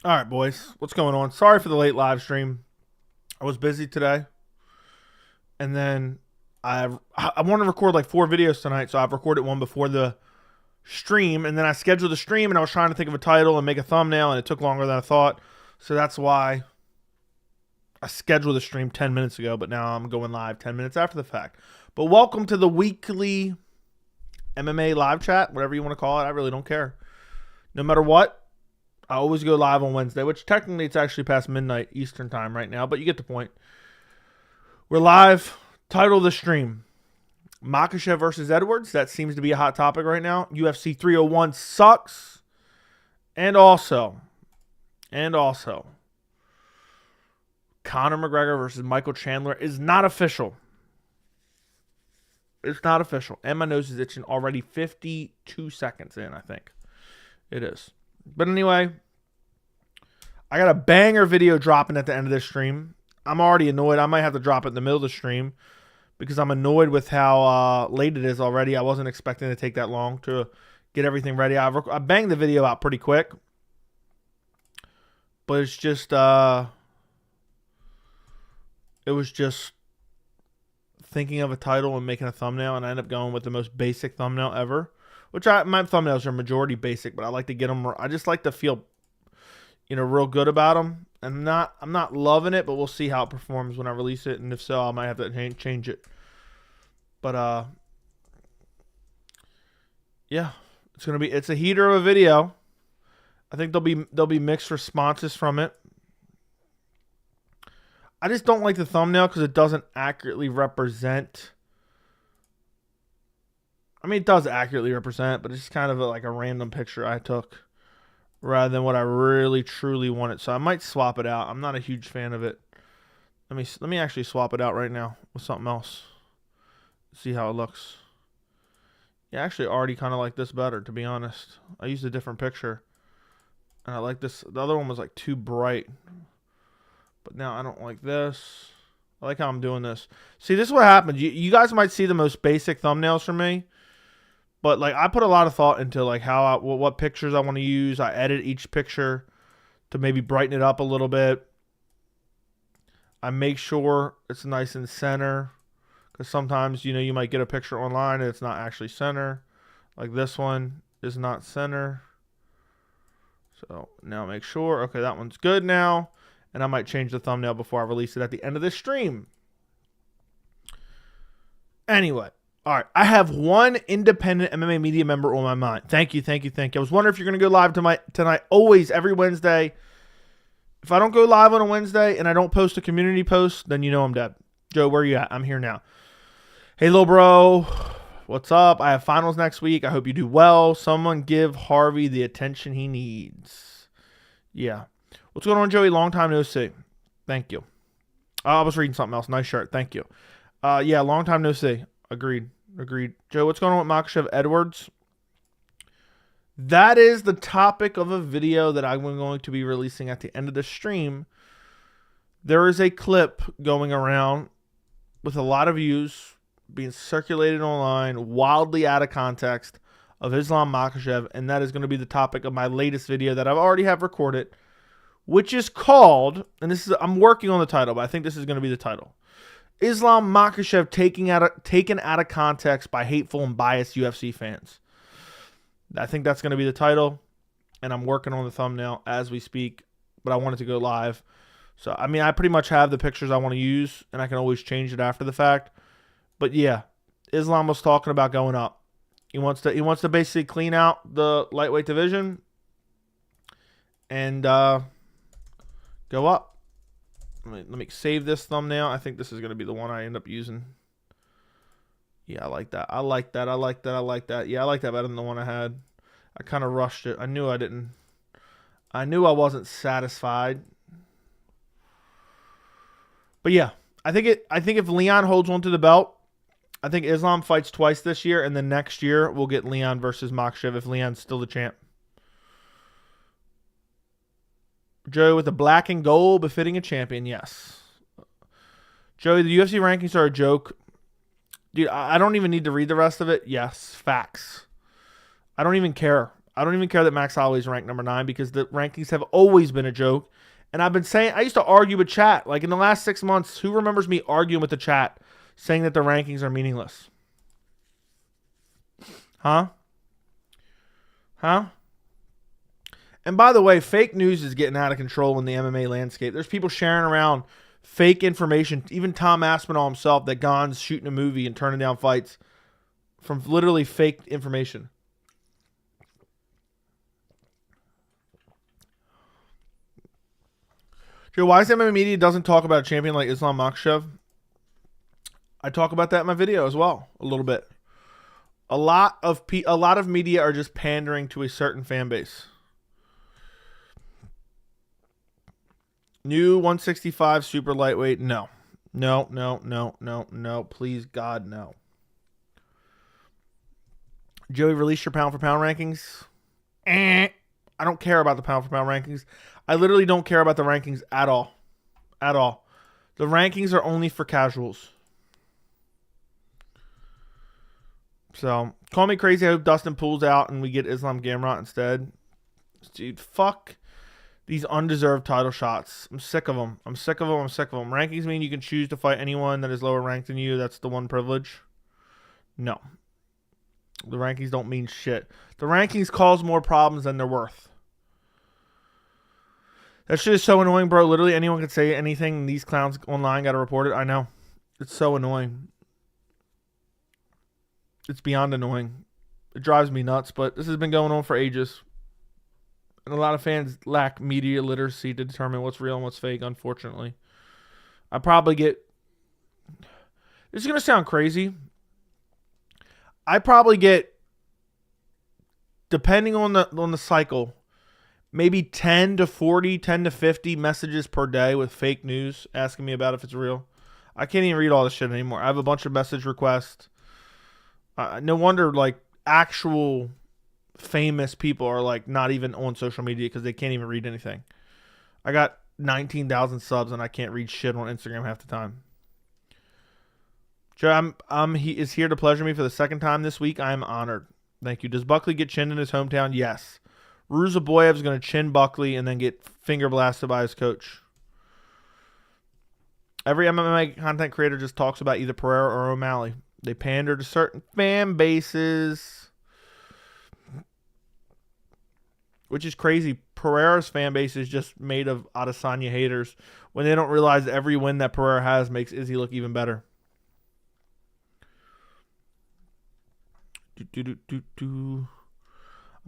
All right, boys. What's going on? Sorry for the late live stream. I was busy today. And then I want to record like 4 videos tonight, so I've recorded one before the stream, and then I scheduled the stream and I was trying to think of a title and make a thumbnail, and it took longer than I thought. So that's why I scheduled the stream 10 minutes ago, but now I'm going live 10 minutes after the fact. But welcome to the weekly MMA live chat, whatever you want to call it. I really don't care. No matter what, I always go live on Wednesday, which technically it's actually past midnight Eastern time right now, but you get the point. We're live. Title of the stream: Makhachev versus Edwards. That seems to be a hot topic right now. UFC 301 sucks. And also, Conor McGregor versus Michael Chandler is not official. It's not official. And my nose is itching already 52 seconds in, I think. It is. But anyway, I got a banger video dropping at the end of this stream. I'm already annoyed. I might have to drop it in the middle of the stream because I'm annoyed with how late it is already. I wasn't expecting it to take that long to get everything ready. I banged the video out pretty quick. But it's just, it was just thinking of a title and making a thumbnail, and I ended up going with the most basic thumbnail ever. Which my thumbnails are majority basic, but I like to get them. I just like to feel, real good about them. I'm not loving it, but we'll see how it performs when I release it, and if so, I might have to change it. But yeah, it's a heater of a video. I think there'll be mixed responses from it. I just don't like the thumbnail because it doesn't accurately represent. I mean, it does accurately represent, but it's just kind of like a random picture I took rather than what I really truly wanted. So I might swap it out. I'm not a huge fan of it. Let me actually swap it out right now with something else. See how it looks. Yeah, actually already kind of like this better, to be honest. I used a different picture. And I like this. The other one was like too bright. But now I don't like this. I like how I'm doing this. See, this is what happens. You guys might see the most basic thumbnails from me. But like I put a lot of thought into like what pictures I want to use. I edit each picture to maybe brighten it up a little bit. I make sure it's nice and center, because sometimes you might get a picture online and it's not actually center. Like this one is not center. So now make sure, okay, that one's good now, and I might change the thumbnail before I release it at the end of this stream. Anyway. All right, I have one independent MMA media member on my mind. Thank you. I was wondering if you're going to go live tonight. Always, every Wednesday. If I don't go live on a Wednesday and I don't post a community post, then you know I'm dead. Joe, where are you at? I'm here now. Hey, little bro. What's up? I have finals next week. I hope you do well. Someone give Harvey the attention he needs. Yeah. What's going on, Joey? Long time no see. Thank you. I was reading something else. Nice shirt. Thank you. Yeah, long time no see. Agreed. Joe, what's going on with Makhachev Edwards? That is the topic of a video that I'm going to be releasing at the end of the stream. There is a clip going around with a lot of views being circulated online, wildly out of context, of Islam Makhachev, and that is going to be the topic of my latest video that I've already have recorded, which is called, and I'm working on the title, but I think this is going to be the title: Islam Makhachev taken out of context by hateful and biased UFC fans. I think that's going to be the title, and I'm working on the thumbnail as we speak, but I wanted to go live. So, I mean, I pretty much have the pictures I want to use, and I can always change it after the fact. But yeah, Islam was talking about going up. He wants to basically clean out the lightweight division and go up. Let me save this thumbnail. I think this is going to be the one I end up using. Yeah, I like that. I like that. Yeah, I like that better than the one I had. I kind of rushed it. I knew I wasn't satisfied. But yeah, I think if Leon holds on to the belt, I think Islam fights twice this year, and then next year we'll get Leon versus Makhachev if Leon's still the champ. Joey with the black and gold befitting a champion, yes. Joey, the UFC rankings are a joke. Dude, I don't even need to read the rest of it. Yes, facts. I don't even care. I don't even care that Max Holloway's ranked number 9 because the rankings have always been a joke. And I've been saying, I used to argue with chat. Like in the last 6 months, who remembers me arguing with the chat saying that the rankings are meaningless? Huh? And by the way, fake news is getting out of control in the MMA landscape. There's people sharing around fake information. Even Tom Aspinall himself, that Gon's shooting a movie and turning down fights from literally fake information. Joe, why is MMA media doesn't talk about a champion like Islam Makhachev? I talk about that in my video as well, a little bit. A lot of media are just pandering to a certain fan base. New 165 super lightweight, no. No. Please, God, no. Joey, release your pound for pound rankings. I don't care about the pound for pound rankings. I literally don't care about the rankings at all. At all. The rankings are only for casuals. So, call me crazy. I hope Dustin pulls out and we get Islam Gamrot instead. Dude, fuck these undeserved title shots. I'm sick of them. Rankings mean you can choose to fight anyone that is lower ranked than you. That's the one privilege. No. The rankings don't mean shit. The rankings cause more problems than they're worth. That shit is so annoying, bro. Literally anyone can say anything and these clowns online got to report it. I know. It's so annoying. It's beyond annoying. It drives me nuts, but this has been going on for ages. And a lot of fans lack media literacy to determine what's real and what's fake, unfortunately. I probably get... This is going to sound crazy. I probably get, depending on the cycle, maybe 10 to 40, 10 to 50 messages per day with fake news asking me about if it's real. I can't even read all this shit anymore. I have a bunch of message requests. No wonder, like, actual famous people are, like, not even on social media because they can't even read anything. I got 19,000 subs and I can't read shit on Instagram half the time. Joe, he is here to pleasure me for the second time this week. I am honored. Thank you. Does Buckley get chinned in his hometown? Yes. Ruzaboyev is going to chin Buckley and then get finger blasted by his coach. Every MMA content creator just talks about either Pereira or O'Malley. They pander to certain fan bases, which is crazy. Pereira's fan base is just made of Adesanya haters when they don't realize every win that Pereira has makes Izzy look even better. I'm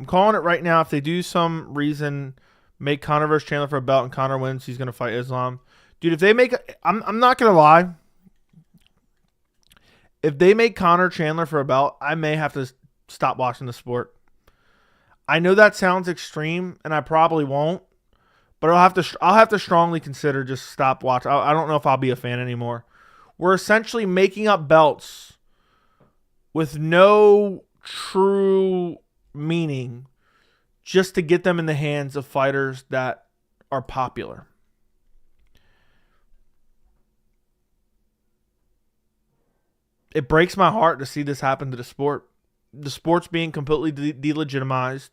calling it right now. If they do some reason make Conor versus Chandler for a belt and Conor wins, he's going to fight Islam. Dude, if they make... I'm not going to lie. If they make Conor Chandler for a belt, I may have to stop watching the sport. I know that sounds extreme, and I probably won't. But I'll have to strongly consider just stop watching. I don't know if I'll be a fan anymore. We're essentially making up belts with no true meaning just to get them in the hands of fighters that are popular. It breaks my heart to see this happen to the sport. The sport's being completely delegitimized,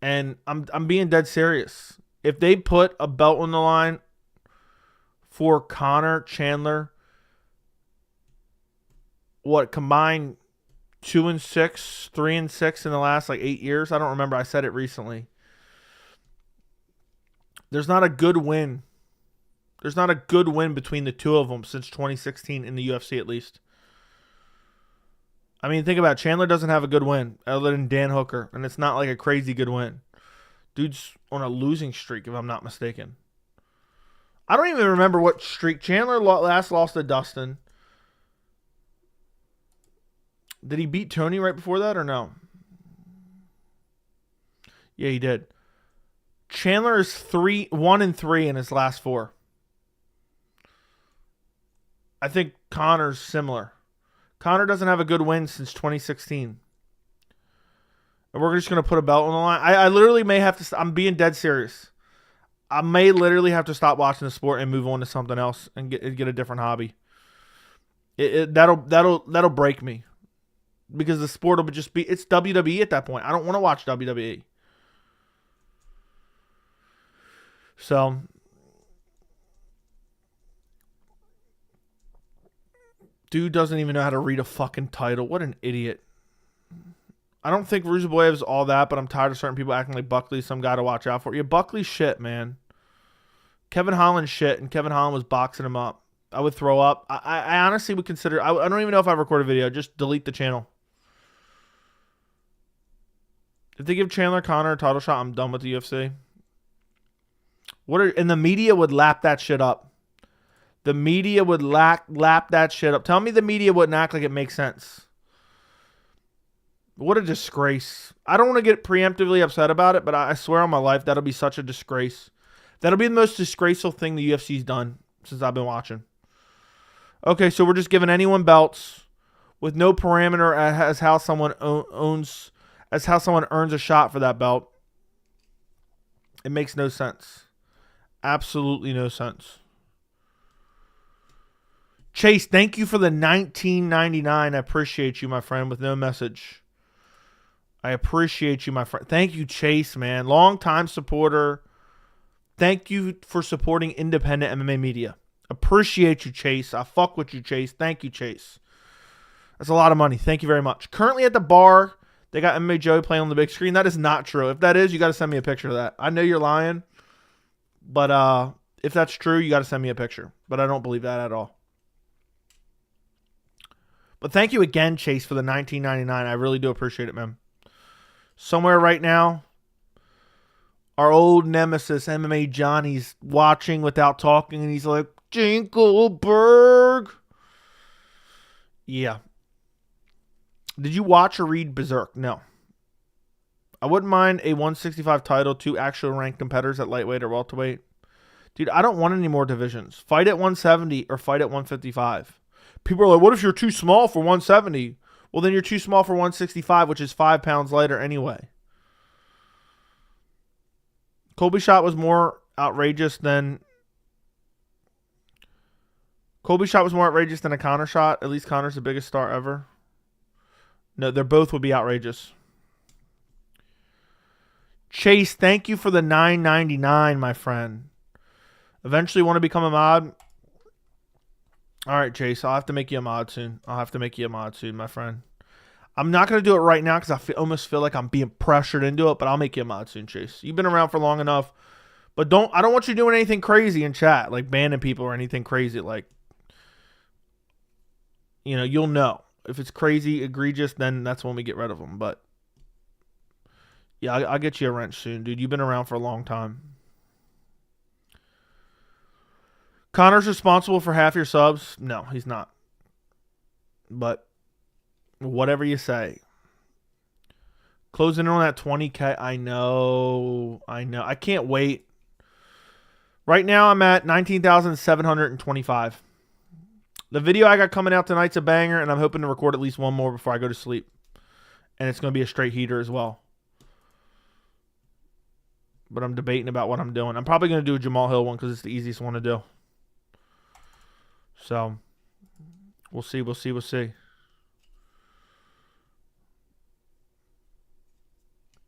and I'm being dead serious. If they put a belt on the line for Conor Chandler, what, combined 2-6, 3-6 in the last 8 years? I don't remember. I said it recently. There's not a good win. There's not a good win between the two of them since 2016 in the UFC, at least. I mean, think about it. Chandler doesn't have a good win other than Dan Hooker, and it's not like a crazy good win. Dude's on a losing streak, if I'm not mistaken. I don't even remember what streak. Chandler last lost to Dustin. Did he beat Tony right before that or no? Yeah, he did. Chandler is 1-3 in his last 4. I think Conor's similar. Conor doesn't have a good win since 2016. And we're just going to put a belt on the line. I literally may have to... I'm being dead serious. I may literally have to stop watching the sport and move on to something else and get a different hobby. That'll break me. because the sport will just be, it's WWE at that point. I don't want to watch WWE. So, dude doesn't even know how to read a fucking title. What an idiot. I don't think Ruzaboyev's all that, but I'm tired of certain people acting like Buckley's some guy to watch out for. Yeah, Buckley's shit, man. Kevin Holland's shit, and Kevin Holland was boxing him up. I would throw up. I honestly would consider, I don't even know if I record a video. Just delete the channel. If they give Chandler Conor a title shot, I'm done with the UFC. And the media would lap that shit up. The media would lap that shit up. Tell me the media wouldn't act like it makes sense. What a disgrace. I don't want to get preemptively upset about it, but I swear on my life, that'll be such a disgrace. That'll be the most disgraceful thing the UFC's done since I've been watching. Okay, so we're just giving anyone belts with no parameter as how someone earns a shot for that belt. It makes no sense. Absolutely no sense. Chase, thank you for the $19.99. I appreciate you, my friend, with no message. I appreciate you, my friend. Thank you, Chase, man. Long-time supporter. Thank you for supporting independent MMA media. Appreciate you, Chase. I fuck with you, Chase. Thank you, Chase. That's a lot of money. Thank you very much. Currently at the bar, they got MMA Joey playing on the big screen. That is not true. If that is, you got to send me a picture of that. I know you're lying, but if that's true, you got to send me a picture. But I don't believe that at all. But thank you again, Chase, for the $19.99. I really do appreciate it, man. Somewhere right now, our old nemesis, MMA Johnny's watching without talking, and he's like, Jinkleberg. Yeah. Did you watch or read Berserk? No. I wouldn't mind a 165 title, 2 actual ranked competitors at lightweight or welterweight. Dude, I don't want any more divisions. Fight at 170 or fight at 155. People are like, what if you're too small for 170? Well, then you're too small for 165, which is 5 pounds lighter anyway. Colby shot was more outrageous than a Conor shot. At least Conor's the biggest star ever. No, they both would be outrageous. Chase, thank you for the $9.99, my friend. Eventually want to become a mod? All right, Chase, I'll have to make you a mod soon. My friend. I'm not going to do it right now because I almost feel like I'm being pressured into it, but I'll make you a mod soon, Chase. You've been around for long enough. But I don't want you doing anything crazy in chat, like banning people or anything crazy. Like, you know, you'll know. If it's crazy, egregious, then that's when we get rid of them. But, yeah, I'll get you a wrench soon, dude. You've been around for a long time. Conor's responsible for half your subs? No, he's not. But whatever you say. Closing in on that 20K. I know. I can't wait. Right now I'm at 19,725. The video I got coming out tonight's a banger, and I'm hoping to record at least one more before I go to sleep. And it's going to be a straight heater as well. But I'm debating about what I'm doing. I'm probably going to do a Jamal Hill one because it's the easiest one to do. So, we'll see.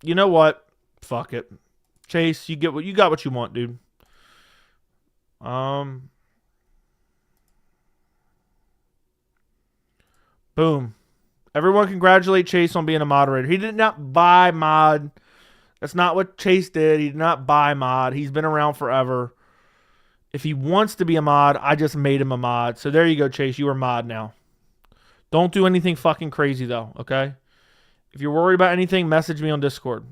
You know what? Fuck it. Chase, you got what you want, dude. Boom. Everyone congratulate Chase on being a moderator. He did not buy mod. That's not what Chase did. He did not buy mod. He's been around forever. If he wants to be a mod, I just made him a mod. So there you go, Chase. You are mod now. Don't do anything fucking crazy, though, okay? If you're worried about anything, message me on Discord.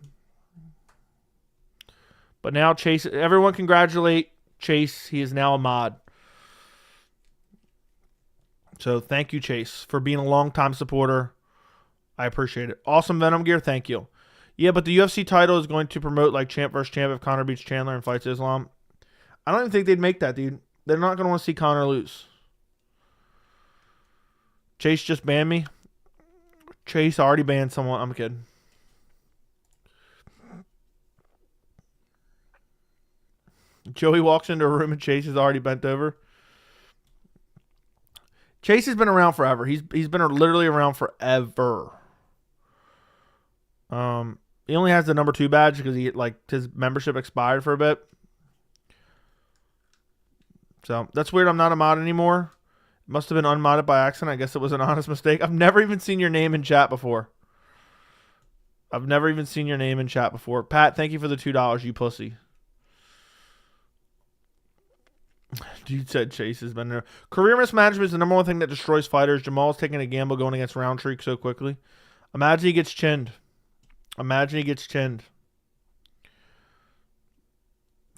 But now, Chase, everyone congratulate Chase. He is now a mod. So thank you, Chase, for being a long-time supporter. I appreciate it. Awesome Venom gear. Thank you. Yeah, but the UFC title is going to promote like champ versus champ if Conor beats Chandler and fights Islam. I don't even think they'd make that, dude. They're not going to want to see Conor lose. Chase just banned me. Chase already banned someone. I'm kidding. Joey walks into a room and Chase is already bent over. Chase has been around forever. He's been literally around forever. He only has the number 2 badge because his membership expired for a bit. So that's weird. I'm not a mod anymore. Must have been unmodded by accident. I guess it was an honest mistake. I've never even seen your name in chat before. Pat, thank you for the $2, you pussy. Dude said Chase has been there. Career mismanagement is the number one thing that destroys fighters. Jamal's taking a gamble going against Roundtree so quickly. Imagine he gets chinned.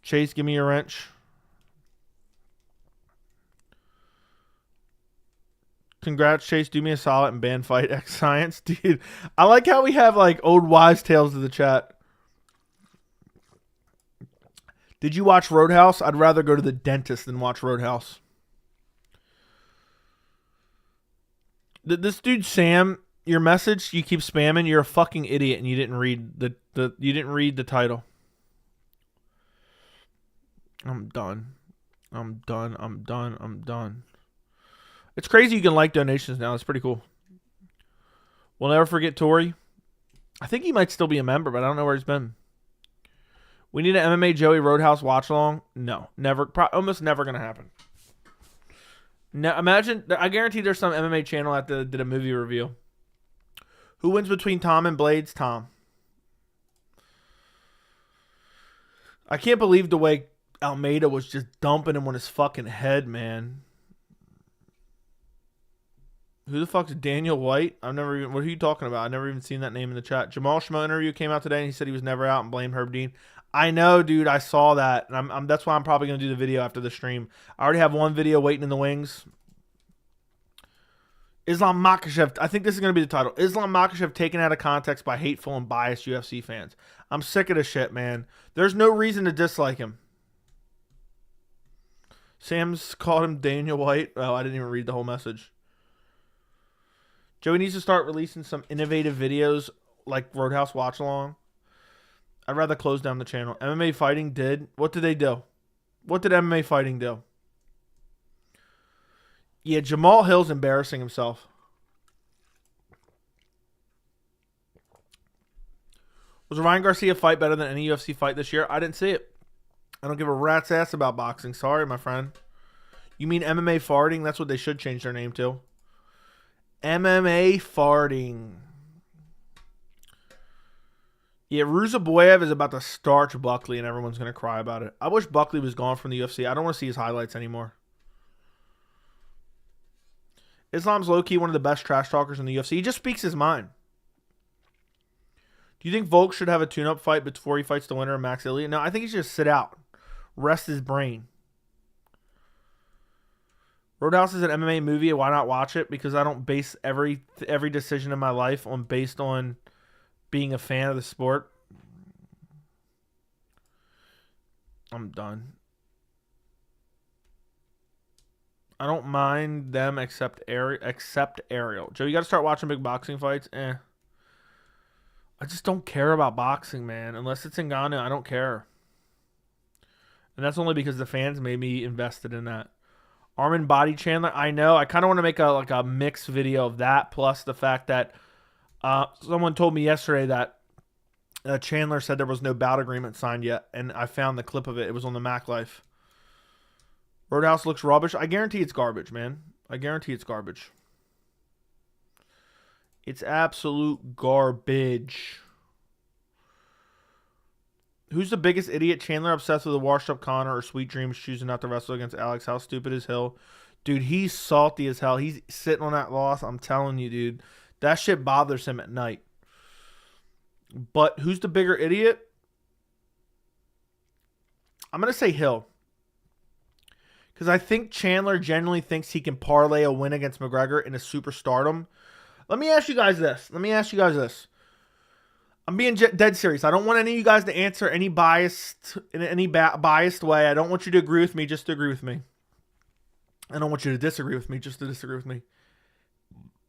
Chase, give me your wrench. Congrats, Chase. Do me a solid and ban Fight X Science. Dude, I like how we have like old wise tales to the chat. Did you watch Roadhouse? I'd rather go to the dentist than watch Roadhouse. This dude Sam, your message you keep spamming. You're a fucking idiot, and you didn't read the title. I'm done. It's crazy you can like donations now. It's pretty cool. We'll never forget Tori. I think he might still be a member, but I don't know where he's been. We need an MMA Joey Roadhouse watch along. No, never. Almost never gonna happen. Now imagine. I guarantee there's some MMA channel that did a movie review. Who wins between Tom and Blades? Tom. I can't believe the way Almeida was just dumping him on his fucking head, man. Who the fuck's Daniel White? What are you talking about? I've never even seen that name in the chat. Jamal Schmo interview came out today and he said he was never out and blamed Herb Dean. I know, dude. I saw that. And that's why I'm probably going to do the video after the stream. I already have one video waiting in the wings. Islam Makhachev. I think this is going to be the title. Islam Makhachev taken out of context by hateful and biased UFC fans. I'm sick of this shit, man. There's no reason to dislike him. Sam's called him Daniel White. Oh, I didn't even read the whole message. Joey needs to start releasing some innovative videos like Roadhouse Watch Along. I'd rather close down the channel. MMA Fighting did. What did they do? What did MMA Fighting do? Yeah, Jamal Hill's embarrassing himself. Was a Ryan Garcia fight better than any UFC fight this year? I didn't see it. I don't give a rat's ass about boxing. Sorry, my friend. You mean MMA Farting? That's what they should change their name to. MMA Farting. Yeah, Ruzaboyev is about to starch Buckley and everyone's going to cry about it. I wish Buckley was gone from the UFC. I don't want to see his highlights anymore. Islam's low-key one of the best trash talkers in the UFC. He just speaks his mind. Do you think Volk should have a tune-up fight before he fights the winner of Max Elliott? No, I think he should just sit out. Rest his brain. Roadhouse is an MMA movie. Why not watch it? Because I don't base every decision in my life based on being a fan of the sport. I'm done. I don't mind them except Ariel. Joe, you got to start watching big boxing fights. I just don't care about boxing, man. Unless it's in Ghana, I don't care. And that's only because the fans made me invested in that. Armin Body Chandler, I know. I kind of want to make a mixed video of that, plus the fact that someone told me yesterday that Chandler said there was no bout agreement signed yet, and I found the clip of it. It was on the Mac Life. Roadhouse looks rubbish. I guarantee it's garbage, man. I guarantee it's garbage. It's absolute garbage. Who's the biggest idiot? Chandler obsessed with a washed-up Conor or Sweet Dreams choosing not to wrestle against Alex? How stupid is Hill? Dude, he's salty as hell. He's sitting on that loss. I'm telling you, dude. That shit bothers him at night. But who's the bigger idiot? I'm going to say Hill. Because I think Chandler genuinely thinks he can parlay a win against McGregor in a superstardom. Let me ask you guys this. I'm being dead serious. I don't want any of you guys to answer any biased way. I don't want you to agree with me just to agree with me. I don't want you to disagree with me just to disagree with me.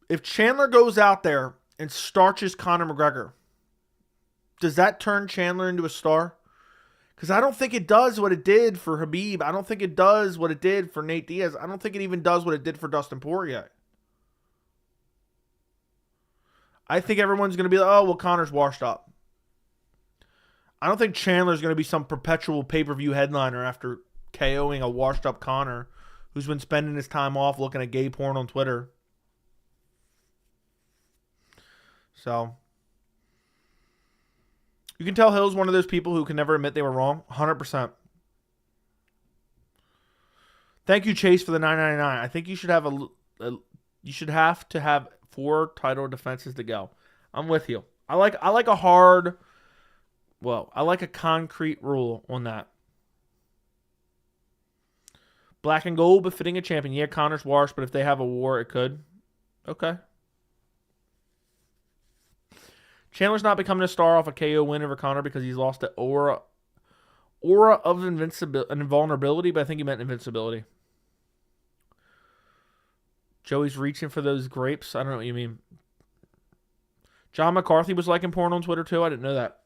If Chandler goes out there and starches Conor McGregor, does that turn Chandler into a star? Because I don't think it does what it did for Habib. I don't think it does what it did for Nate Diaz. I don't think it even does what it did for Dustin Poirier. I think everyone's going to be like, oh, well, Conor's washed up. I don't think Chandler's going to be some perpetual pay-per-view headliner after KOing a washed-up Conor who's been spending his time off looking at gay porn on Twitter. So, you can tell Hill's one of those people who can never admit they were wrong. 100%. Thank you, Chase, for the $9.99. I think you should have you should have to have 4 title defenses to go. I'm with you. I like a hard, I like a concrete rule on that. Black and gold befitting a champion. Yeah, Conor's washed, but if they have a war, it could. Okay. Chandler's not becoming a star off a KO win over Conor because he's lost the aura of invulnerability, but I think he meant invincibility. Joey's reaching for those grapes. I don't know what you mean. John McCarthy was liking porn on Twitter too. I didn't know that.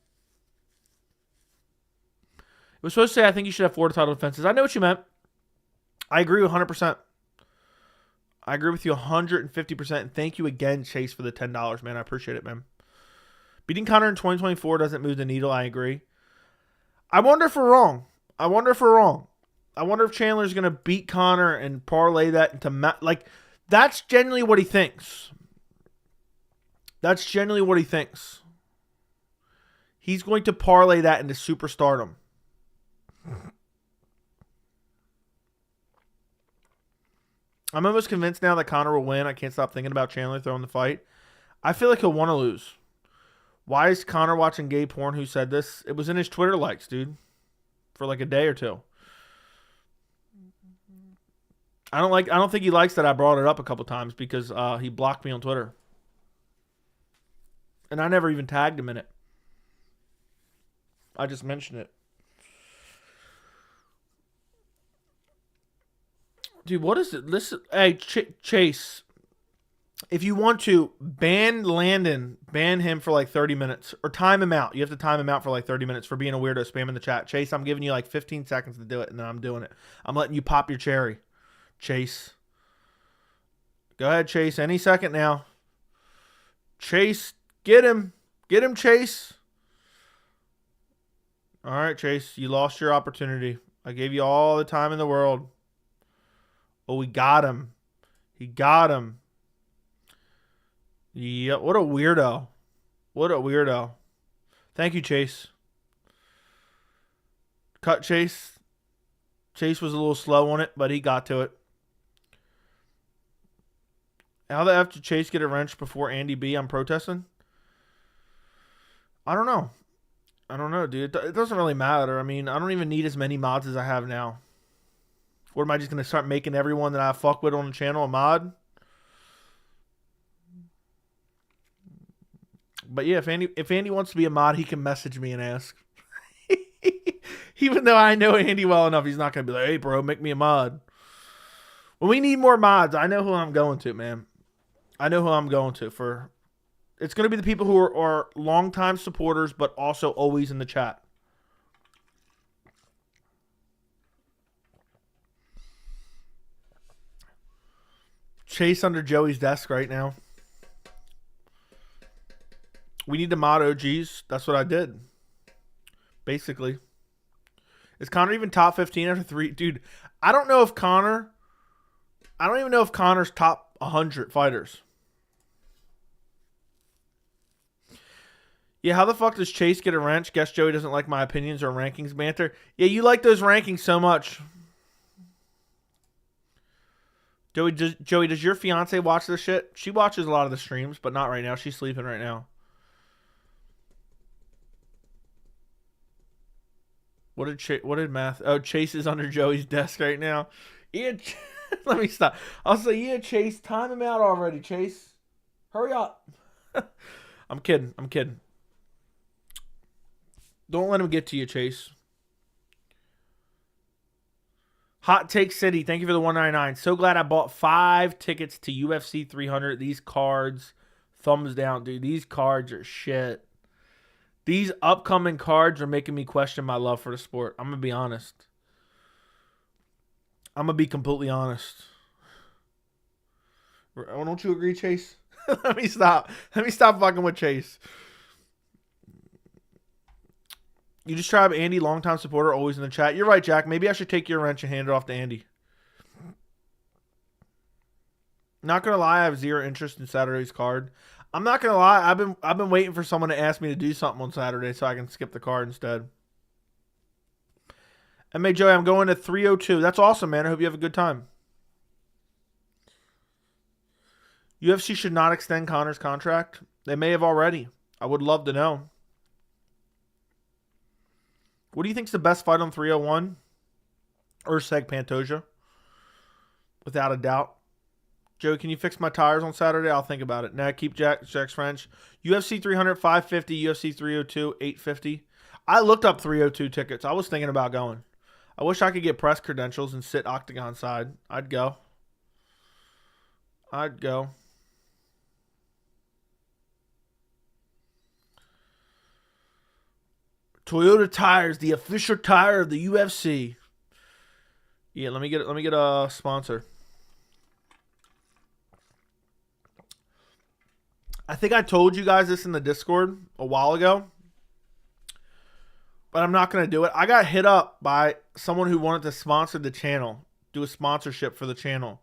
It was supposed to say, I think you should have 4 title defenses. I know what you meant. I agree 100%. I agree with you 150%. And thank you again, Chase, for the $10, man. I appreciate it, man. Beating Conor in 2024 doesn't move the needle. I agree. I wonder if we're wrong. I wonder if Chandler's going to beat Conor and parlay that into... that's genuinely what he thinks. He's going to parlay that into superstardom. I'm almost convinced now that Conor will win. I can't stop thinking about Chandler throwing the fight. I feel like he'll want to lose. Why is Conor watching gay porn? Who said this? It was in his Twitter likes, dude. For like a day or two. I don't think he likes that I brought it up a couple times because he blocked me on Twitter. And I never even tagged him in it. I just mentioned it. Dude, what is it? Listen, hey, Chase, if you want to, ban Landon. Ban him for like 30 minutes. Or time him out. You have to time him out for like 30 minutes for being a weirdo spamming the chat. Chase, I'm giving you like 15 seconds to do it, and then I'm doing it. I'm letting you pop your cherry. Chase. Go ahead, Chase. Any second now. Chase, get him. Get him, Chase. All right, Chase. You lost your opportunity. I gave you all the time in the world. Oh, we got him. He got him. Yeah, what a weirdo. What a weirdo. Thank you, Chase. Cut Chase. Chase was a little slow on it, but he got to it. How the F did Chase get a wrench before Andy B? I'm protesting. I don't know, dude. It doesn't really matter. I mean, I don't even need as many mods as I have now. What am I just going to start making everyone that I fuck with on the channel a mod? But yeah, if Andy wants to be a mod, he can message me and ask. Even though I know Andy well enough, he's not going to be like, hey, bro, make me a mod. When we need more mods, I know who I'm going to, man. I know who I'm going to for. It's going to be the people who are longtime supporters, but also always in the chat. Chase under Joey's desk right now. We need to mod OGs. That's what I did. Basically. Is Conor even top 15 after 3? Dude, I don't even know if Conor's top 100 fighters. Yeah, how the fuck does Chase get a wrench? Guess Joey doesn't like my opinions or rankings banter. Yeah, you like those rankings so much. Joey, does your fiance watch this shit? She watches a lot of the streams, but not right now. She's sleeping right now. What did math? Oh, Chase is under Joey's desk right now. Yeah, let me stop. I'll say, yeah, Chase, time him out already, Chase. Hurry up. I'm kidding. Don't let him get to you, Chase. Hot Take City, thank you for the $1.99. So glad I bought 5 tickets to UFC 300. These cards, thumbs down, dude. These cards are shit. These upcoming cards are making me question my love for the sport. I'm going to be honest. I'm going to be completely honest. Don't you agree, Chase? Let me stop. Let me stop fucking with Chase. You describe Andy, longtime supporter, always in the chat. You're right, Jack. Maybe I should take your wrench and hand it off to Andy. Not gonna lie, I have zero interest in Saturday's card. I'm not gonna lie, I've been waiting for someone to ask me to do something on Saturday so I can skip the card instead. MA Joey, I'm going to 302. That's awesome, man. I hope you have a good time. UFC should not extend Conor's contract. They may have already. I would love to know. What do you think's the best fight on 301? Urseg Pantoja. Without a doubt. Joey, can you fix my tires on Saturday? I'll think about it. Nah, keep Jack's French. UFC 300, 550. UFC 302, 850. I looked up 302 tickets. I was thinking about going. I wish I could get press credentials and sit octagon side. I'd go. Toyota tires, the official tire of the UFC. Yeah, let me get a sponsor. I think I told you guys this in the Discord a while ago, but I'm not going to do it. I got hit up by someone who wanted to sponsor the channel, do a sponsorship for the channel,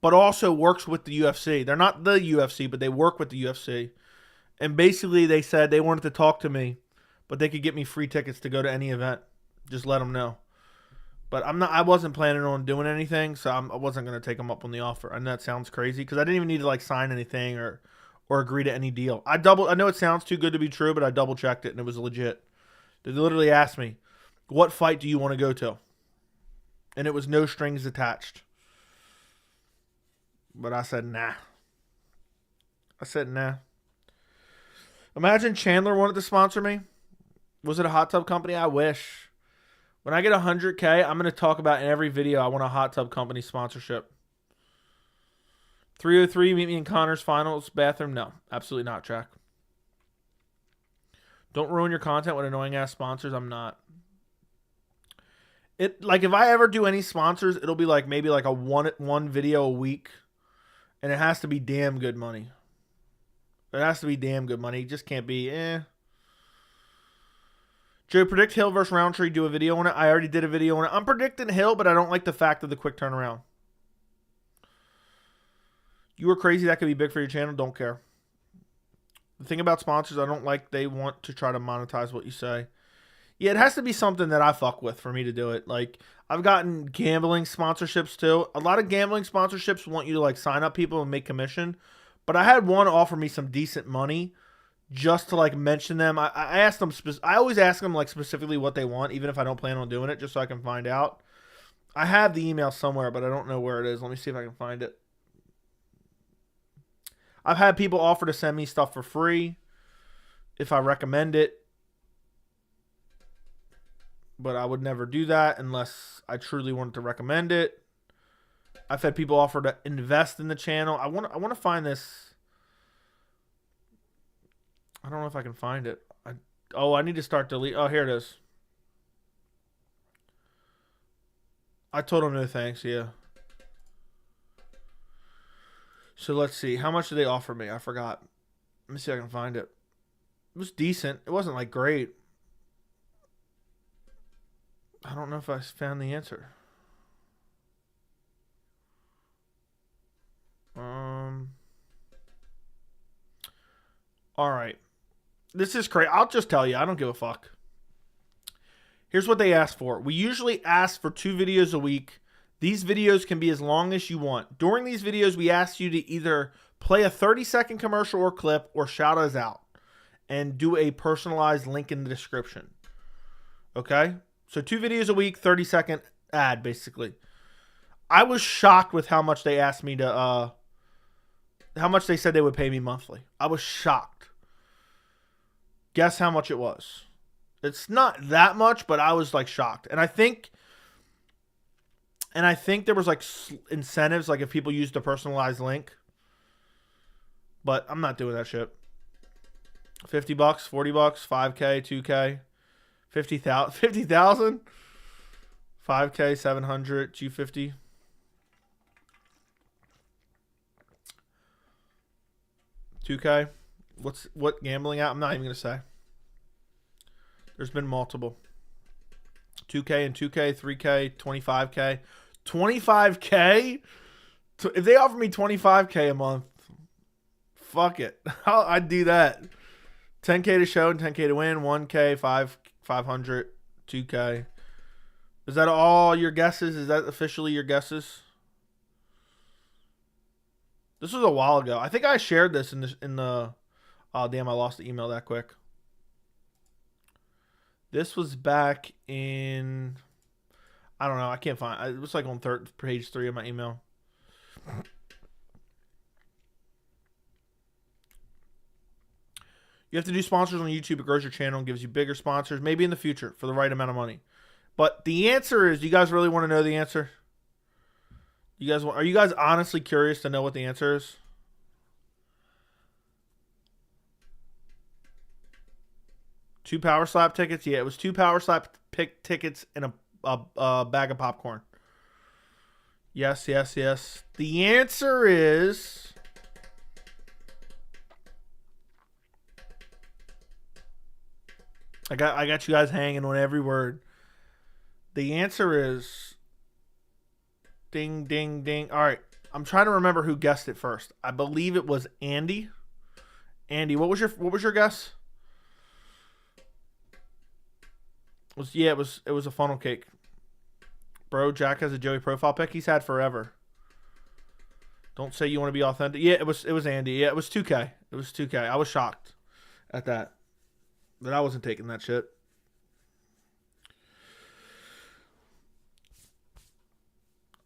but also works with the UFC. They're not the UFC, but they work with the UFC. And basically they said they wanted to talk to me, but they could get me free tickets to go to any event. Just let them know. But I wasn't planning on doing anything, so I wasn't going to take them up on the offer. And that sounds crazy because I didn't even need to like sign anything or agree to any deal. I know it sounds too good to be true, but I double checked it and it was legit. They literally asked me, what fight do you want to go to? And it was no strings attached. But I said, nah. Imagine Chandler wanted to sponsor me. Was it a hot tub company? I wish. When I get 100K, I'm going to talk about in every video I want a hot tub company sponsorship. 303, meet me in Conor's finals bathroom. No, absolutely not, Jack. Don't ruin your content with annoying ass sponsors. I'm not. Like if I ever do any sponsors, it'll be like maybe like a one video a week, and it has to be damn good money. It has to be damn good money. It just can't be Joe, predict Hill versus Roundtree. Do a video on it. I already did a video on it. I'm predicting Hill, but I don't like the fact of the quick turnaround. You were crazy. That could be big for your channel. Don't care. The thing about sponsors, I don't like they want to try to monetize what you say. Yeah, it has to be something that I fuck with for me to do it. Like, I've gotten gambling sponsorships too. A lot of gambling sponsorships want you to like sign up people and make commission. But I had one offer me some decent money just to like mention them. I asked them, I always ask them like specifically what they want, even if I don't plan on doing it, just so I can find out. I have the email somewhere, but I don't know where it is. Let me see if I can find it. I've had people offer to send me stuff for free if I recommend it. But I would never do that unless I truly wanted to recommend it. I've had people offer to invest in the channel. I want to find this. I don't know if I can find it. I need to start delete. Oh, here it is. I told them no thanks, yeah. So let's see. How much did they offer me? I forgot. Let me see if I can find it. It was decent. It wasn't like great. I don't know if I found the answer. All right. This is crazy. I'll just tell you. I don't give a fuck. Here's what they asked for. We usually ask for 2 videos a week. These videos can be as long as you want. During these videos, we ask you to either play a 30-second commercial or clip or shout us out and do a personalized link in the description. Okay? So 2 videos a week, 30-second ad, basically. I was shocked with how much they asked me to, how much they said they would pay me monthly. I was shocked. Guess how much it was. It's not that much, but I was like shocked. And I think there was like incentives, like if people used a personalized link. But I'm not doing that shit. $50, $40, $5K, $2K, 50,000, 5K, 700, 250. 2K. What gambling app? I'm not even gonna say. There's been multiple. 2K and 2K, 3K, 25K. 25K? If they offer me 25K a month, fuck it. I'd do that. 10K to show and 10K to win. 1K, 500, 2K. Is that all your guesses? Is that officially your guesses? This was a while ago. I think I shared this in the oh damn, I lost the email that quick. This was back in, I don't know, I can't find it. Was like on page 3 of my email. You have to do sponsors on YouTube. It grows your channel and gives you bigger sponsors, maybe in the future for the right amount of money. But the answer is, do you guys really want to know the answer? Are you guys honestly curious to know what the answer is? Two Power Slap tickets? Yeah, it was 2 Power Slap tickets and a bag of popcorn. Yes, yes, yes. The answer is... I got you guys hanging on every word. The answer is... Ding, ding, ding. All right. I'm trying to remember who guessed it first. I believe it was Andy. Andy, what was your guess? It was a funnel cake. Bro, Jack has a Joey profile pic he's had forever. Don't say you want to be authentic. Yeah, it was Andy. Yeah, it was 2K. It was 2K. I was shocked at that. But I wasn't taking that shit.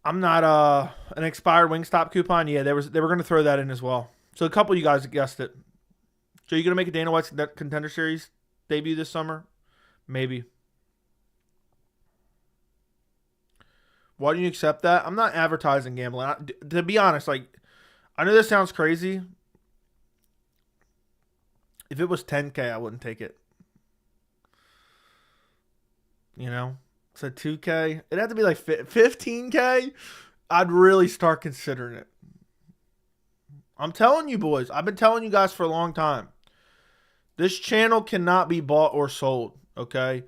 I'm not an expired Wingstop coupon. Yeah, they were going to throw that in as well. So a couple of you guys guessed it. So you going to make a Dana White's Contender Series debut this summer? Maybe. Why don't you accept that? I'm not advertising gambling. To be honest, like, I know this sounds crazy. If it was 10K, I wouldn't take it. You know? So 2K. It'd have to be like 15K. I'd really start considering it. I'm telling you, boys. I've been telling you guys for a long time. This channel cannot be bought or sold, okay?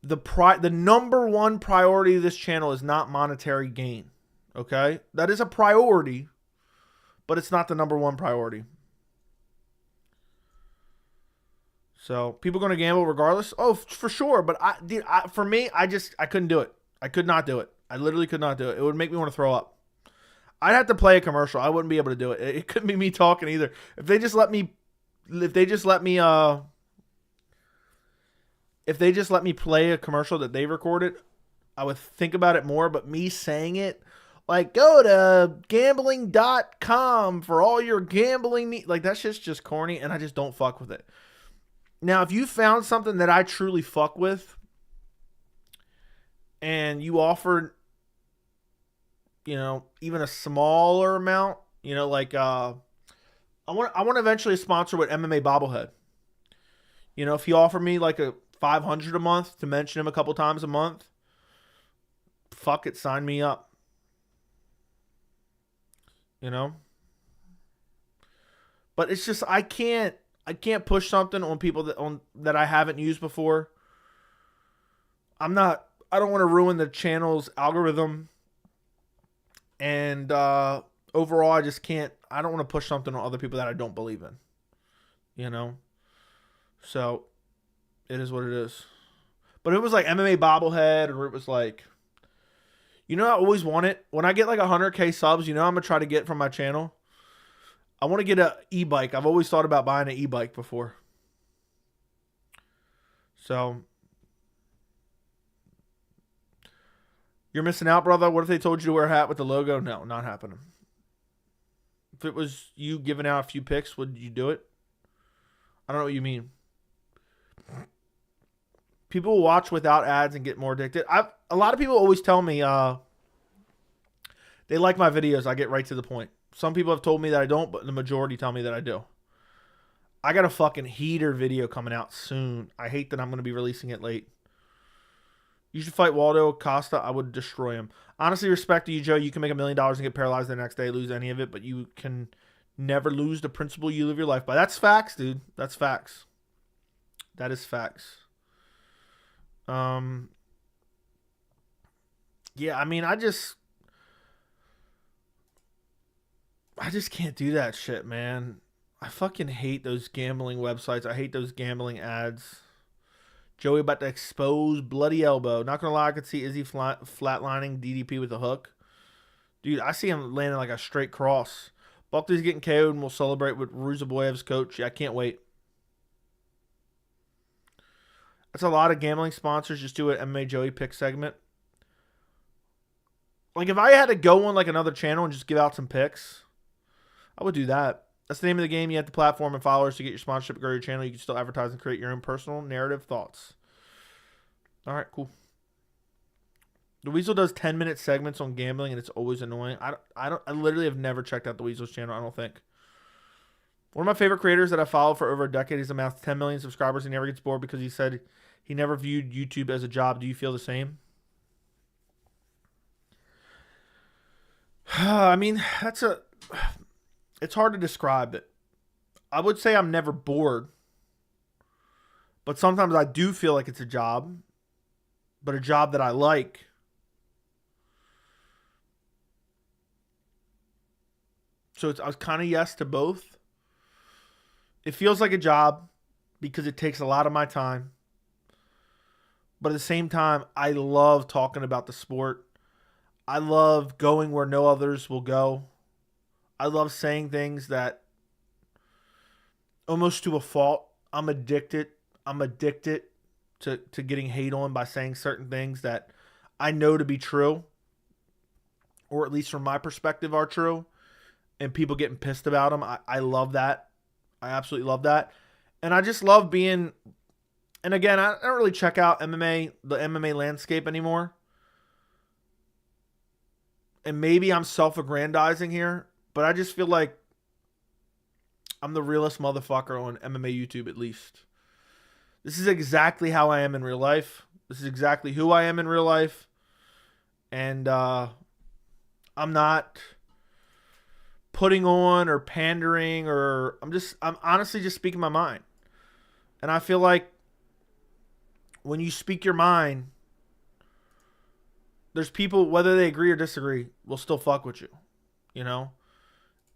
The number one priority of this channel is not monetary gain, okay? That is a priority, but it's not the number one priority. So people are going to gamble regardless. Oh, for sure. But for me, I couldn't do it. I could not do it. I literally could not do it. It would make me want to throw up. I'd have to play a commercial. I wouldn't be able to do it. It couldn't be me talking either. If they just let me play a commercial that they recorded, I would think about it more. But me saying it, like, go to gambling.com for all your gambling needs, like, that shit's just corny, and I just don't fuck with it. Now, if you found something that I truly fuck with and you offered, you know, even a smaller amount, you know, like I want to eventually sponsor with MMA Bobblehead. You know, if he offered me like a $500 a month to mention him a couple times a month, fuck it, sign me up. You know? But it's just I can't push something on people that I haven't used before. I don't want to ruin the channel's algorithm. And overall, I just can't. I don't want to push something on other people that I don't believe in. You know? So, it is what it is. But it was like MMA Bobblehead, or it was like, you know, I always want it. When I get like 100K subs, you know, I'm going to try to get from my channel. I want to get an e-bike. I've always thought about buying an e-bike before. So, you're missing out, brother. What if they told you to wear a hat with the logo? No, not happening. If it was you giving out a few picks, would you do it? I don't know what you mean. People will watch without ads and get more addicted. A lot of people always tell me they like my videos. I get right to the point. Some people have told me that I don't, but the majority tell me that I do. I got a fucking heater video coming out soon. I hate that I'm going to be releasing it late. You should fight Waldo Acosta. I would destroy him. Honestly, respect to you, Joe. You can make $1 million and get paralyzed the next day, lose any of it, but you can Never lose the principle you live your life by. That's facts, dude. That's facts. That is facts. Yeah, I mean, I just can't do that shit, man. I fucking hate those gambling websites. I hate those gambling ads. Joey about to expose bloody elbow. Not gonna lie, I could see Izzy flatlining DDP with a hook. Dude, I see him landing like a straight cross. Buckley's getting KO'd and we'll celebrate with Ruzaboyev's coach. Yeah, I can't wait. That's a lot of gambling sponsors. Just do an MMA Joey pick segment. Like, if I had to go on like another channel and just give out some picks, I would do that. That's the name of the game. You have the platform and followers to get your sponsorship, grow your channel. You can still advertise and create your own personal narrative thoughts. All right, cool. The Weasel does 10-minute segments on gambling, and it's always annoying. I literally have never checked out the Weasel's channel, I don't think. One of my favorite creators that I followed for over a decade, he's amassed 10 million subscribers. He never gets bored because he said he never viewed YouTube as a job. Do you feel the same? I mean, it's hard to describe it. I would say I'm never bored, but sometimes I do feel like it's a job, but a job that I like. So I was kind of yes to both. It feels like a job because it takes a lot of my time. But at the same time, I love talking about the sport. I love going where no others will go. I love saying things that almost to a fault. I'm addicted to getting hate on by saying certain things that I know to be true, or at least from my perspective are true, and people getting pissed about them. I love that. I absolutely love that. And I just love being, and again, I don't really check out the MMA landscape anymore. And maybe I'm self-aggrandizing here, but I just feel like I'm the realest motherfucker on MMA YouTube, at least. This is exactly how I am in real life. This is exactly who I am in real life. And I'm not putting on or pandering, or I'm honestly just speaking my mind. And I feel like when you speak your mind, there's people, whether they agree or disagree, will still fuck with you, you know?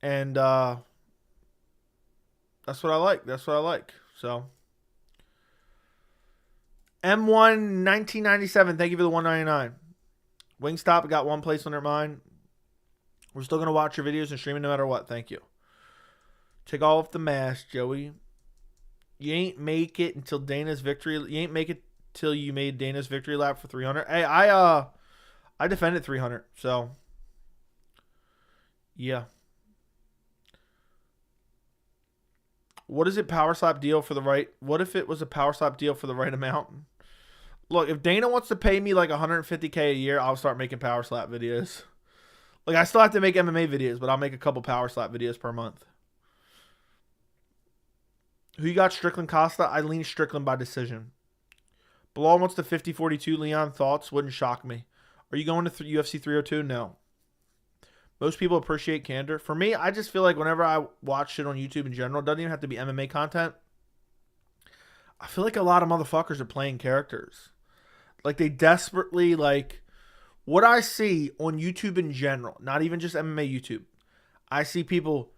And that's what I like. That's what I like. So M1 1997, thank you for the 199. Wingstop got one place on their mind. We're still going to watch your videos and stream it no matter what. Thank you. Take off the mask, Joey. You ain't make it until Dana's victory. You ain't make it till you made Dana's victory lap for 300. Hey, I defended 300. So, yeah. What is it power slap deal for the right? What if it was a power slap deal for the right amount? Look, if Dana wants to pay me like $150K a year, I'll start making power slap videos. Like, I still have to make MMA videos, but I'll make a couple power slap videos per month. Who you got, Strickland Costa? I lean Strickland by decision. Bilal wants the 50-42. Leon, thoughts? Wouldn't shock me. Are you going to UFC 302? No. Most people appreciate candor. For me, I just feel like whenever I watch shit on YouTube in general, it doesn't even have to be MMA content. I feel like a lot of motherfuckers are playing characters. Like, they desperately, like, what I see on YouTube in general, not even just MMA YouTube, I see people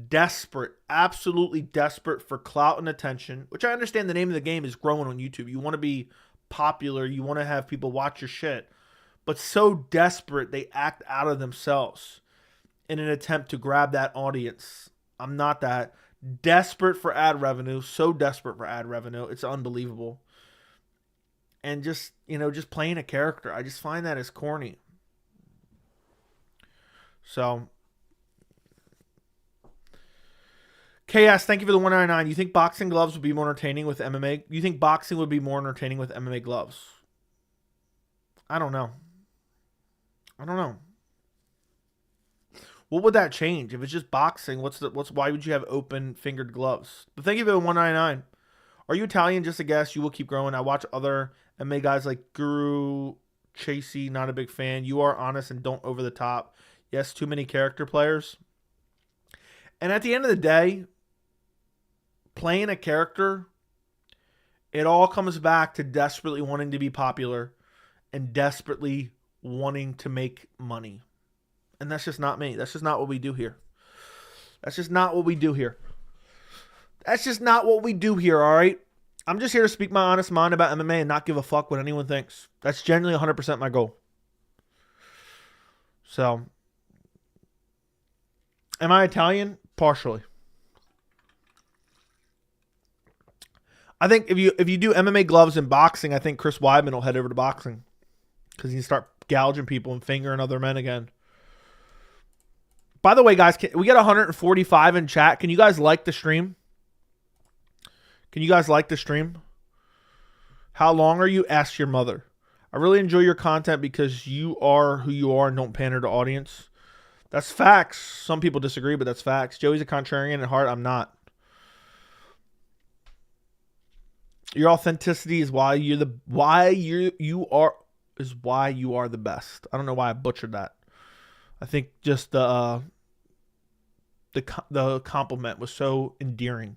desperate, absolutely desperate for clout and attention, which I understand the name of the game is growing on YouTube. You want to be popular. You want to have people watch your shit. But so desperate, they act out of themselves in an attempt to grab that audience. I'm not that. Desperate for ad revenue. So desperate for ad revenue. It's unbelievable. And just, just playing a character. I just find that as corny. So, Chaos, thank you for the 199. You think boxing gloves would be more entertaining with MMA? You think boxing would be more entertaining with MMA gloves? I don't know. What would that change? If it's just boxing, why would you have open fingered gloves? But thank you for the 199. Are you Italian? Just a guess. You will keep growing. I watch other MMA guys like Guru, Chasey, not a big fan. You are honest and don't over the top. Yes, too many character players. And at the end of the day, playing a character, it all comes back to desperately wanting to be popular and desperately wanting to make money. And that's just not me. That's just not what we do here. That's just not what we do here. That's just not what we do here, all right? I'm just here to speak my honest mind about MMA and not give a fuck what anyone thinks. That's genuinely 100% my goal. So, am I Italian? Partially. I think if you do MMA gloves and boxing, I think Chris Weidman will head over to boxing because he can start gouging people and fingering other men again. By the way, guys, we got 145 in chat. Can you guys like the stream? Can you guys like the stream? How long are you? Ask your mother. I really enjoy your content because you are who you are and don't pander to audience. That's facts. Some people disagree, but that's facts. Joey's a contrarian at heart. I'm not. Your authenticity is why you are the best. I don't know why I butchered that. I think just the compliment was so endearing.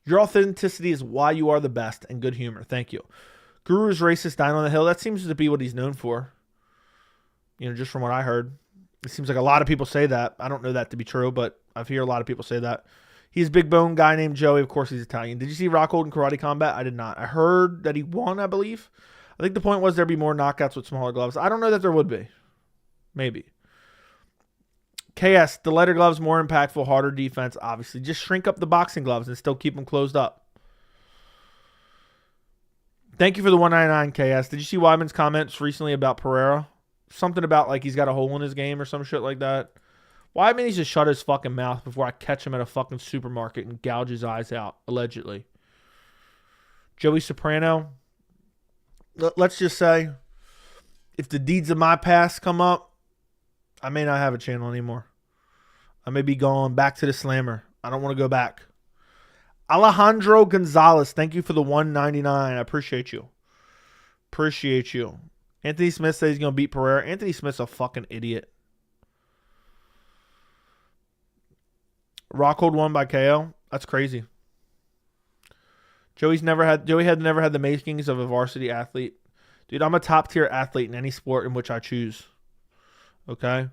Your authenticity is why you are the best, and good humor. Thank you. Guru's racist, dying on the hill. That seems to be what he's known for. You know, just from what I heard. It seems like a lot of people say that. I don't know that to be true, but I've heard a lot of people say that. He's a big bone guy named Joey. Of course, he's Italian. Did you see Rockhold in Karate Combat? I did not. I heard that he won, I believe. I think the point was there'd be more knockouts with smaller gloves. I don't know that there would be. Maybe. KS, the leather gloves, more impactful, harder defense, obviously. Just shrink up the boxing gloves and still keep them closed up. Thank you for the 199, KS. Did you see Weidman's comments recently about Pereira? Something about like he's got a hole in his game or some shit like that. Weidman needs to shut his fucking mouth before I catch him at a fucking supermarket and gouge his eyes out, allegedly. Joey Soprano. Let's just say, if the deeds of my past come up, I may not have a channel anymore. I may be going back to the slammer. I don't want to go back. Alejandro Gonzalez, thank you for the 199. I appreciate you. Appreciate you. Anthony Smith says he's going to beat Pereira. Anthony Smith's a fucking idiot. Rockhold won by KO. That's crazy. Joey had never had the makings of a varsity athlete. Dude, I'm a top tier athlete in any sport in which I choose. Okay?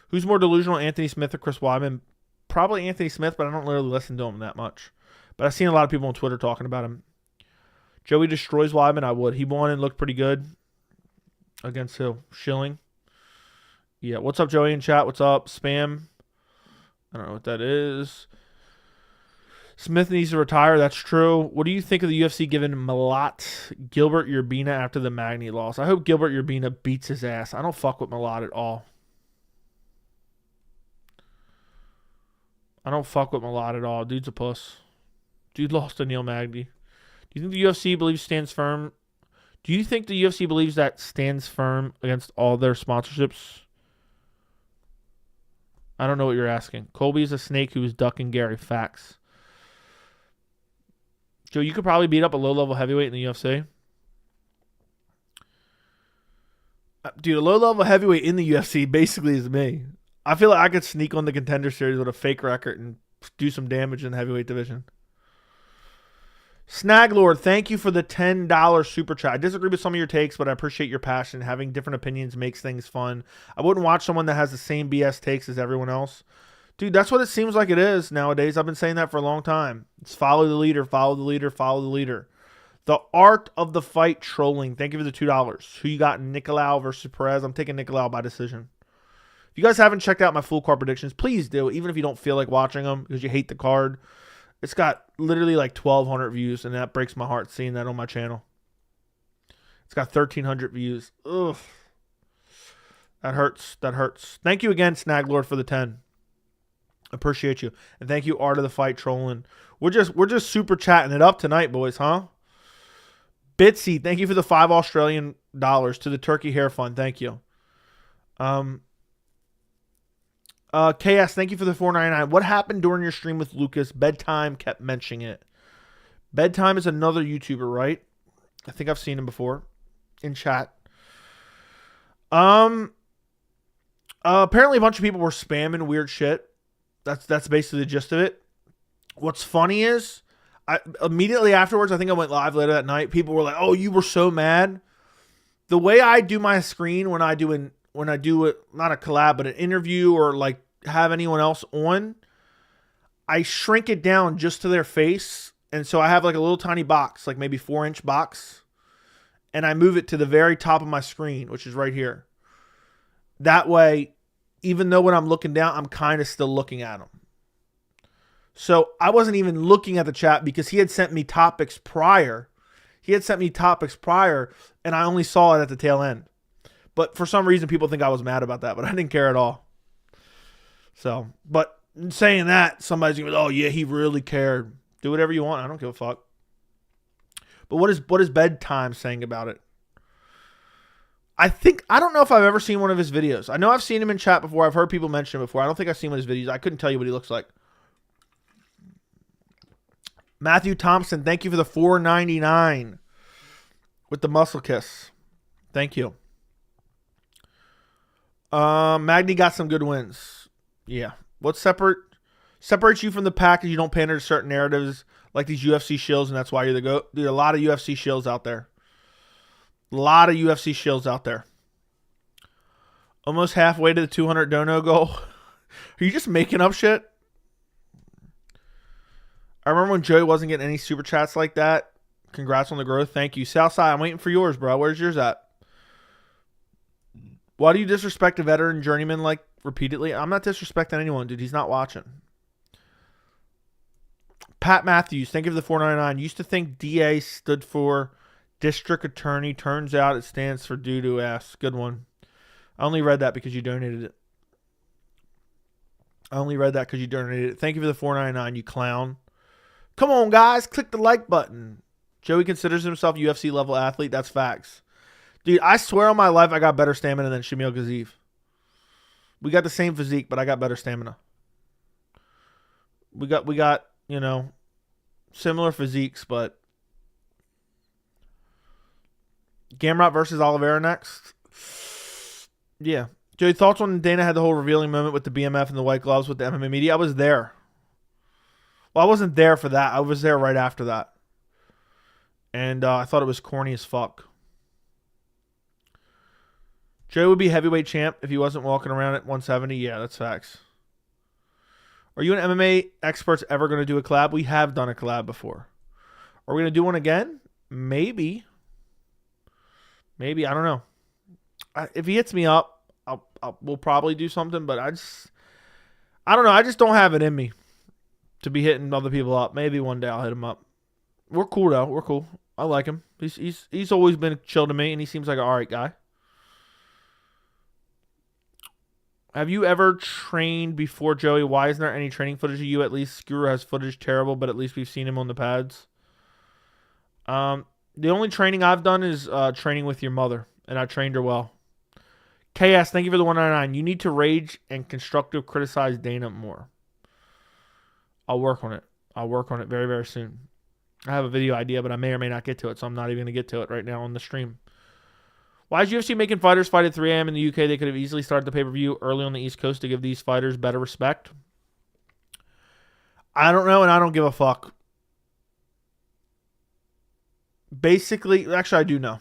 Who's more delusional, Anthony Smith or Chris Weidman? Probably Anthony Smith, but I don't really listen to him that much. But I've seen a lot of people on Twitter talking about him. Joey destroys Weidman. I would. He won and looked pretty good. Against who? Schilling. Yeah. What's up, Joey in chat? What's up? Spam. I don't know what that is. Smith needs to retire. That's true. What do you think of the UFC giving Malat Gilbert Urbina after the Magny loss? I hope Gilbert Urbina beats his ass. I don't fuck with Malat at all. I don't fuck with Malat at all. Dude's a puss. Dude lost to Neil Magny. Do you think the UFC believes stands firm? Do you think the UFC believes that stands firm against all their sponsorships? I don't know what you're asking. Colby's a snake who is ducking Gary. Facts. Joe, you could probably beat up a low-level heavyweight in the UFC. Dude, a low-level heavyweight in the UFC basically is me. I feel like I could sneak on the Contender Series with a fake record and do some damage in the heavyweight division. Snaglord, thank you for the $10 super chat. I disagree with some of your takes, but I appreciate your passion. Having different opinions makes things fun. I wouldn't watch someone that has the same BS takes as everyone else. Dude, that's what it seems like it is nowadays. I've been saying that for a long time. It's follow the leader, follow the leader, follow the leader. The art of the fight trolling. Thank you for the $2. Who you got? Nicolau versus Perez. I'm taking Nicolau by decision. If you guys haven't checked out my full card predictions, please do. Even if you don't feel like watching them because you hate the card. It's got literally like 1,200 views, and that breaks my heart seeing that on my channel. It's got 1,300 views. Ugh. That hurts. That hurts. Thank you again, Snaglord, for the 10. Appreciate you. And thank you, Art of the Fight Trolling. We're just super chatting it up tonight, boys, huh? Bitsy, thank you for the $5 Australian to the Turkey Hair Fund. Thank you. KS, thank you for the $4.99. What happened during your stream with Lucas? Bedtime kept mentioning it. Bedtime is another YouTuber, right? I think I've seen him before in chat. Apparently a bunch of people were spamming weird shit That's basically the gist of it. What's funny is, I immediately afterwards, I think I went live later that night. People were like, "Oh, you were so mad." The way I do my screen when I do it, not a collab, but an interview or like have anyone else on, I shrink it down just to their face. And so I have like a little tiny box, like maybe 4-inch box, and I move it to the very top of my screen, which is right here. That way, even though when I'm looking down, I'm kind of still looking at them. So I wasn't even looking at the chat because he had sent me topics prior. And I only saw it at the tail end. But for some reason, people think I was mad about that, but I didn't care at all. So, but saying that, somebody's going to be, oh, yeah, he really cared. Do whatever you want. I don't give a fuck. But what is bedtime saying about it? I don't know if I've ever seen one of his videos. I know I've seen him in chat before. I've heard people mention him before. I don't think I've seen one of his videos. I couldn't tell you what he looks like. Matthew Thompson, thank you for the $4.99 with the muscle kiss. Thank you. Magni got some good wins. Yeah. What separates you from the pack is you don't pander to certain narratives like these UFC shills, and that's why you're the GOAT. There are a lot of UFC shills out there. Almost halfway to the 200 dono goal. Are you just making up shit? I remember when Joey wasn't getting any super chats like that. Congrats on the growth. Thank you. Southside, I'm waiting for yours, bro. Where's yours at? Why do you disrespect a veteran journeyman like repeatedly? I'm not disrespecting anyone, dude. He's not watching. Pat Matthews, thank you for the $4.99. Used to think DA stood for District Attorney. Turns out it stands for due to ass. Good one. I only read that because you donated it. Thank you for the $4.99, you clown. Come on, guys. Click the like button. Joey considers himself UFC level athlete. That's facts. Dude, I swear on my life I got better stamina than Shamil Gaziev. We got the same physique, but I got better stamina. We got, similar physiques, but Gamrot versus Oliveira next. Yeah. Joey, thoughts when Dana had the whole revealing moment with the BMF and the white gloves with the MMA media? I was there. Well, I wasn't there for that. I was there right after that. And I thought it was corny as fuck. Joey would be heavyweight champ if he wasn't walking around at 170. Yeah, that's facts. Are you and MMA experts ever going to do a collab? We have done a collab before. Are we going to do one again? Maybe. I don't know. If he hits me up, we'll probably do something. But I don't know. I just don't have it in me to be hitting other people up. Maybe one day I'll hit him up. We're cool though. We're cool. I like him. He's always been chill to me, and he seems like an alright guy. Have you ever trained before, Joey? Why isn't there any training footage of you? At least Guru has footage terrible, but at least we've seen him on the pads. The only training I've done is training with your mother, and I trained her well. KS, thank you for the $1.99. You need to rage and constructive criticize Dana more. I'll work on it. Very, very soon. I have a video idea, but I may or may not get to it, so I'm not even going to get to it right now on the stream. Why is UFC making fighters fight at 3 a.m. in the UK? They could have easily started the pay-per-view early on the East Coast to give these fighters better respect. I don't know, and I don't give a fuck. Basically, actually, I do know.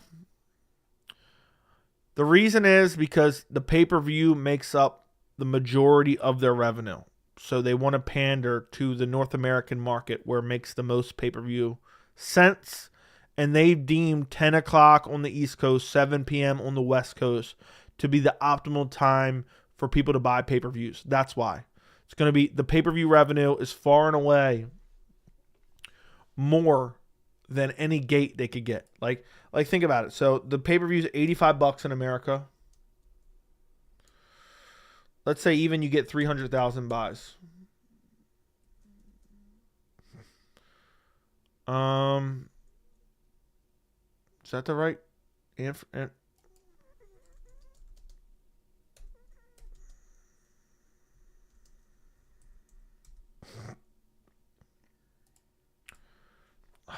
The reason is because the pay-per-view makes up the majority of their revenue. So they want to pander to the North American market where it makes the most pay-per-view sense. And they've deemed 10 o'clock on the East Coast, 7 p.m. on the West Coast to be the optimal time for people to buy pay-per-views. That's why. It's going to be, the pay-per-view revenue is far and away more than any gate they could get. Like think about it. So the pay-per-view is $85 in America. Let's say even you get 300,000 buys. Is that the right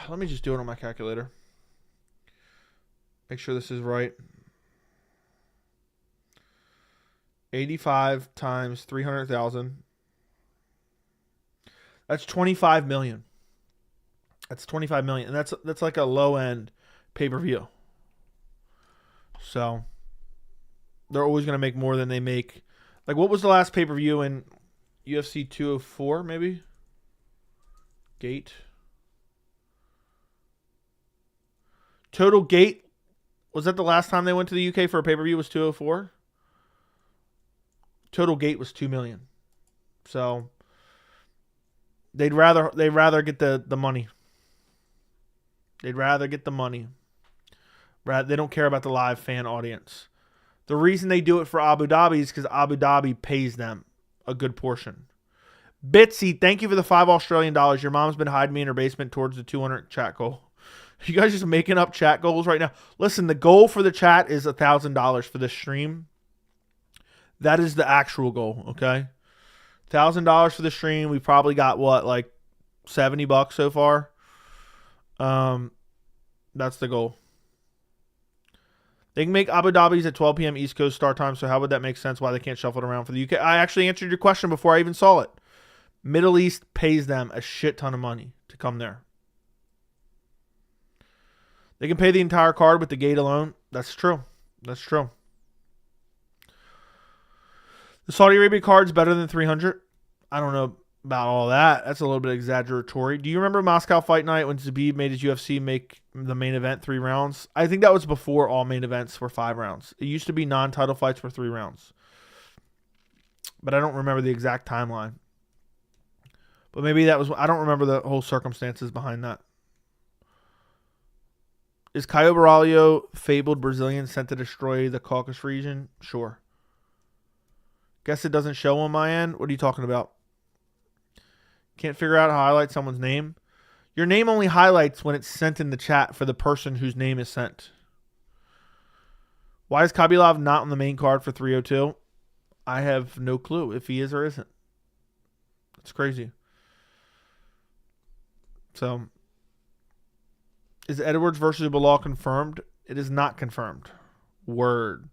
let me just do it on my calculator. Make sure this is right. 85 times 300,000 That's 25 million. That's 25 million, and that's like a low end pay-per-view. So they're always going to make more than they make. Like, what was the last pay-per-view in UFC 204 maybe? Gate. Total Gate, was that the last time they went to the UK for a pay-per-view was 204? Total Gate was 2 million. So they'd rather get the money. They'd rather get the money. They don't care about the live fan audience. The reason they do it for Abu Dhabi is because Abu Dhabi pays them a good portion. Bitsy, thank you for the $5 Australian. Your mom's been hiding me in her basement towards the 200 chat goal. You guys just making up chat goals right now. Listen, the goal for the chat is $1,000 for this stream. That is the actual goal, okay? $1,000 for the stream. We probably got what, like $70 so far. That's the goal. They can make Abu Dhabi's at 12 p.m. East Coast start time, so how would that make sense why they can't shuffle it around for the UK? I actually answered your question before I even saw it. Middle East pays them a shit ton of money to come there. They can pay the entire card with the gate alone. That's true. That's true. The Saudi Arabia card's better than 300. I don't know about all that. That's a little bit exaggeratory. Do you remember Moscow Fight Night when Zabib made his UFC make the main event 3 rounds? I think that was before all main events were 5 rounds. It used to be non-title fights were 3 rounds. But I don't remember the exact timeline. But maybe that was... I don't remember the whole circumstances behind that. Is Caio Baralho fabled Brazilian sent to destroy the Caucasus region? Sure. Guess it doesn't show on my end. What are you talking about? Can't figure out how to highlight someone's name. Your name only highlights when it's sent in the chat for the person whose name is sent. Why is Khabibulov not on the main card for 302? I have no clue if he is or isn't. It's crazy. So, is Edwards versus Bilal confirmed? It is not confirmed. Word.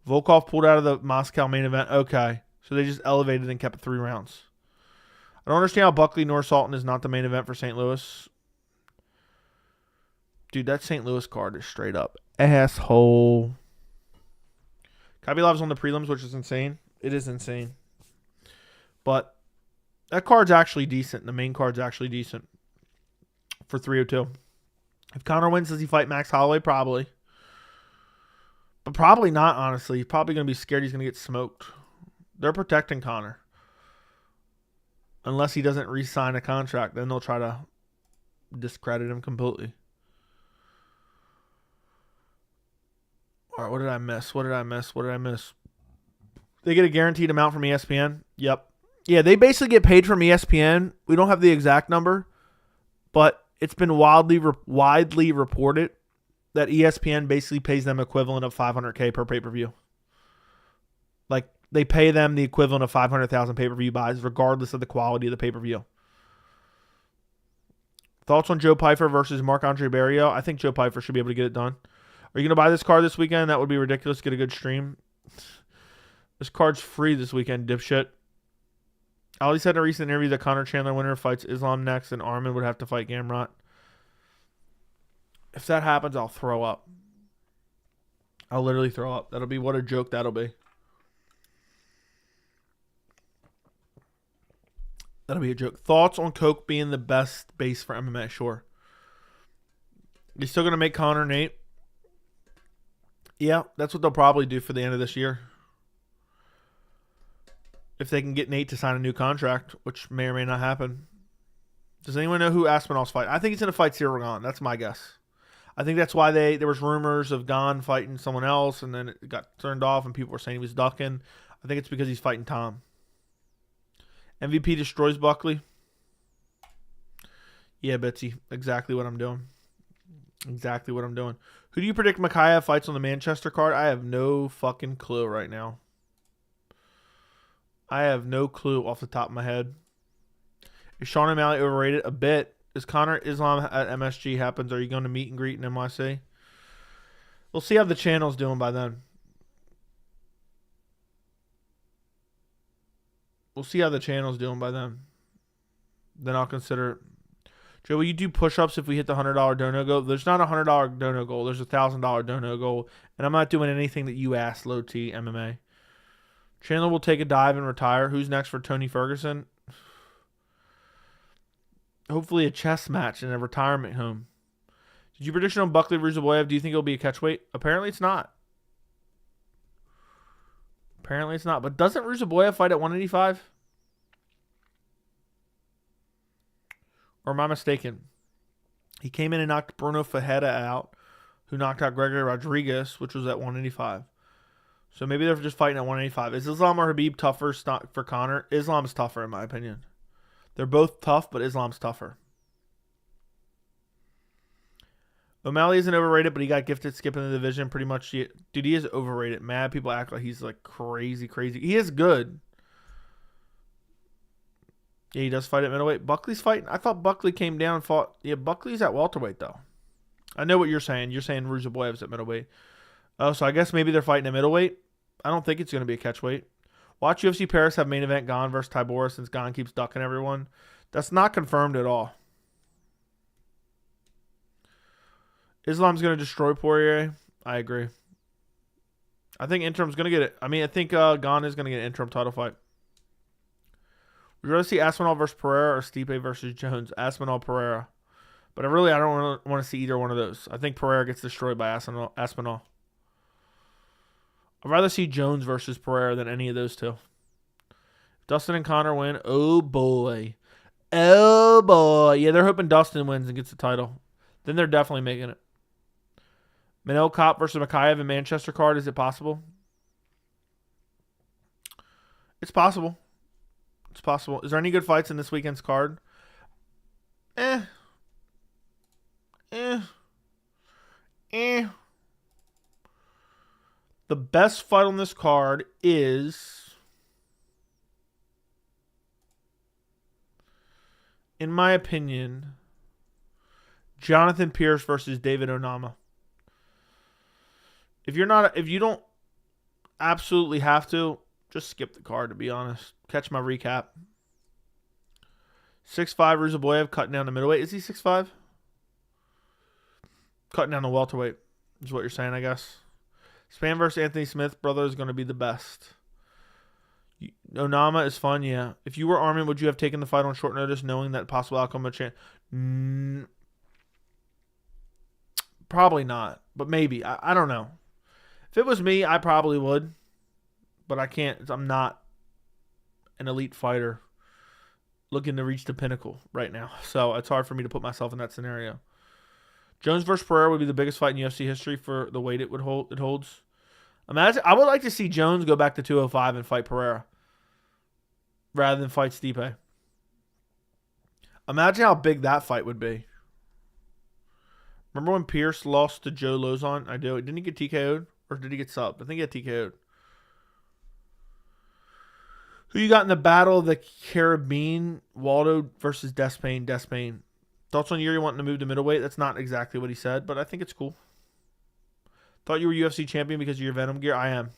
Volkov pulled out of the Moscow main event. Okay. So they just elevated and kept it 3 rounds. I don't understand how Buckley nor Sultan is not the main event for St. Louis. Dude, that St. Louis card is straight up asshole. Khabilov's on the prelims, which is insane. It is insane. But that card's actually decent. The main card's actually decent for 302. If Conor wins, does he fight Max Holloway? Probably. But probably not, honestly. He's probably going to be scared he's going to get smoked. They're protecting Conor. Unless he doesn't re-sign a contract, then they'll try to discredit him completely. All right, what did I miss? They get a guaranteed amount from ESPN? Yep. Yeah, they basically get paid from ESPN. We don't have the exact number, but it's been widely reported that ESPN basically pays them equivalent of $500K per pay-per-view. Like, they pay them the equivalent of 500,000 pay-per-view buys, regardless of the quality of the pay-per-view. Thoughts on Joe Pyfer versus Marc-Andre Barrios? I think Joe Pyfer should be able to get it done. Are you going to buy this card this weekend? That would be ridiculous. Get a good stream. This card's free this weekend, dipshit. Ali said in a recent interview that Conor Chandler winner fights Islam next and Arman would have to fight Gamrot. If that happens, I'll throw up. I'll literally throw up. That'll be what a joke that'll be. That'll be a joke. Thoughts on Coke being the best base for MMA? Sure. You still going to make Conor Nate? Yeah, that's what they'll probably do for the end of this year. If they can get Nate to sign a new contract, which may or may not happen. Does anyone know who Aspinall's fighting? I think he's going to fight Cyril Gane. That's my guess. I think that's why there was rumors of Gane fighting someone else, and then it got turned off, and people were saying he was ducking. I think it's because he's fighting Tom. MVP destroys Buckley. Yeah, Betsy. Exactly what I'm doing. Exactly what I'm doing. Who do you predict Makhachev fights on the Manchester card? I have no fucking clue right now. I have no clue off the top of my head. Is Sean O'Malley overrated? A bit. Is Conor Islam at MSG happens? Are you going to meet and greet in NYC? We'll see how the channel's doing by then. We'll see how the channel's doing by then. then I'll consider. Joe, will you do push-ups if we hit the $100 dono goal? There's not a $100 dono goal. There's a $1,000 dono goal, and I'm not doing anything that you asked. Low T MMA. Chandler will take a dive and retire. Who's next for Tony Ferguson? Hopefully a chess match in a retirement home. Did you prediction on Buckley Ruzaboyev? Do you think it'll be a catchweight? Apparently it's not. But doesn't Ruzaboyev fight at 185? Or am I mistaken? He came in and knocked Bruno Fajeda out, who knocked out Gregory Rodriguez, which was at 185. So maybe they're just fighting at 185. Is Islam or Habib tougher for Conor? Islam's tougher, in my opinion. They're both tough, but Islam's tougher. O'Malley isn't overrated, but he got gifted skipping the division pretty much. Dude, he is overrated. Mad people act like he's like crazy. He is good. Yeah, he does fight at middleweight. Buckley's fighting. I thought Buckley came down and fought. Yeah, Buckley's at welterweight, though. I know what you're saying. You're saying Ruzaboyev's at middleweight. Oh, so I guess maybe they're fighting at middleweight. I don't think it's going to be a catchweight. Watch UFC Paris have main event Gon versus Tybura since Gon keeps ducking everyone. That's not confirmed at all. Islam's going to destroy Poirier. I agree. I think Interim's going to get it. I think Gon is going to get an interim title fight. Would you rather see Aspinall versus Pereira or Stipe versus Jones? Aspinall, Pereira. But I don't want to see either one of those. I think Pereira gets destroyed by Aspinall. I'd rather see Jones versus Pereira than any of those two. Dustin and Conor win. Oh, boy. Yeah, they're hoping Dustin wins and gets the title. Then they're definitely making it. Manel Kopp versus Makhachev in Manchester card. Is it possible? It's possible. It's possible. Is there any good fights in this weekend's card? The best fight on this card is, in my opinion, Jonathan Pierce versus David Onama. If you don't absolutely have to, just skip the card, to be honest. Catch my recap. 6'5" Ruzaboyev cutting down the middleweight. Is he 6'5"? Cutting down the welterweight is what you're saying, I guess. Span versus Anthony Smith, brother, is going to be the best. Onama is fun, yeah. If you were Armin, would you have taken the fight on short notice knowing that possible outcome of chance? Probably not, but maybe. I don't know. If it was me, I probably would. But I can't. I'm not an elite fighter looking to reach the pinnacle right now. So it's hard for me to put myself in that scenario. Jones versus Pereira would be the biggest fight in UFC history for the weight it holds. Imagine, I would like to see Jones go back to 205 and fight Pereira rather than fight Stipe. Imagine how big that fight would be. Remember when Pierce lost to Joe Lozon? I do. Didn't he get TKO'd? Or did he get subbed? I think he got TKO'd. Who you got in the Battle of the Caribbean? Waldo versus Despain. Despain. Thoughts on Yuri wanting to move to middleweight? That's not exactly what he said, but I think it's cool. Thought you were UFC champion because of your Venom gear? I am.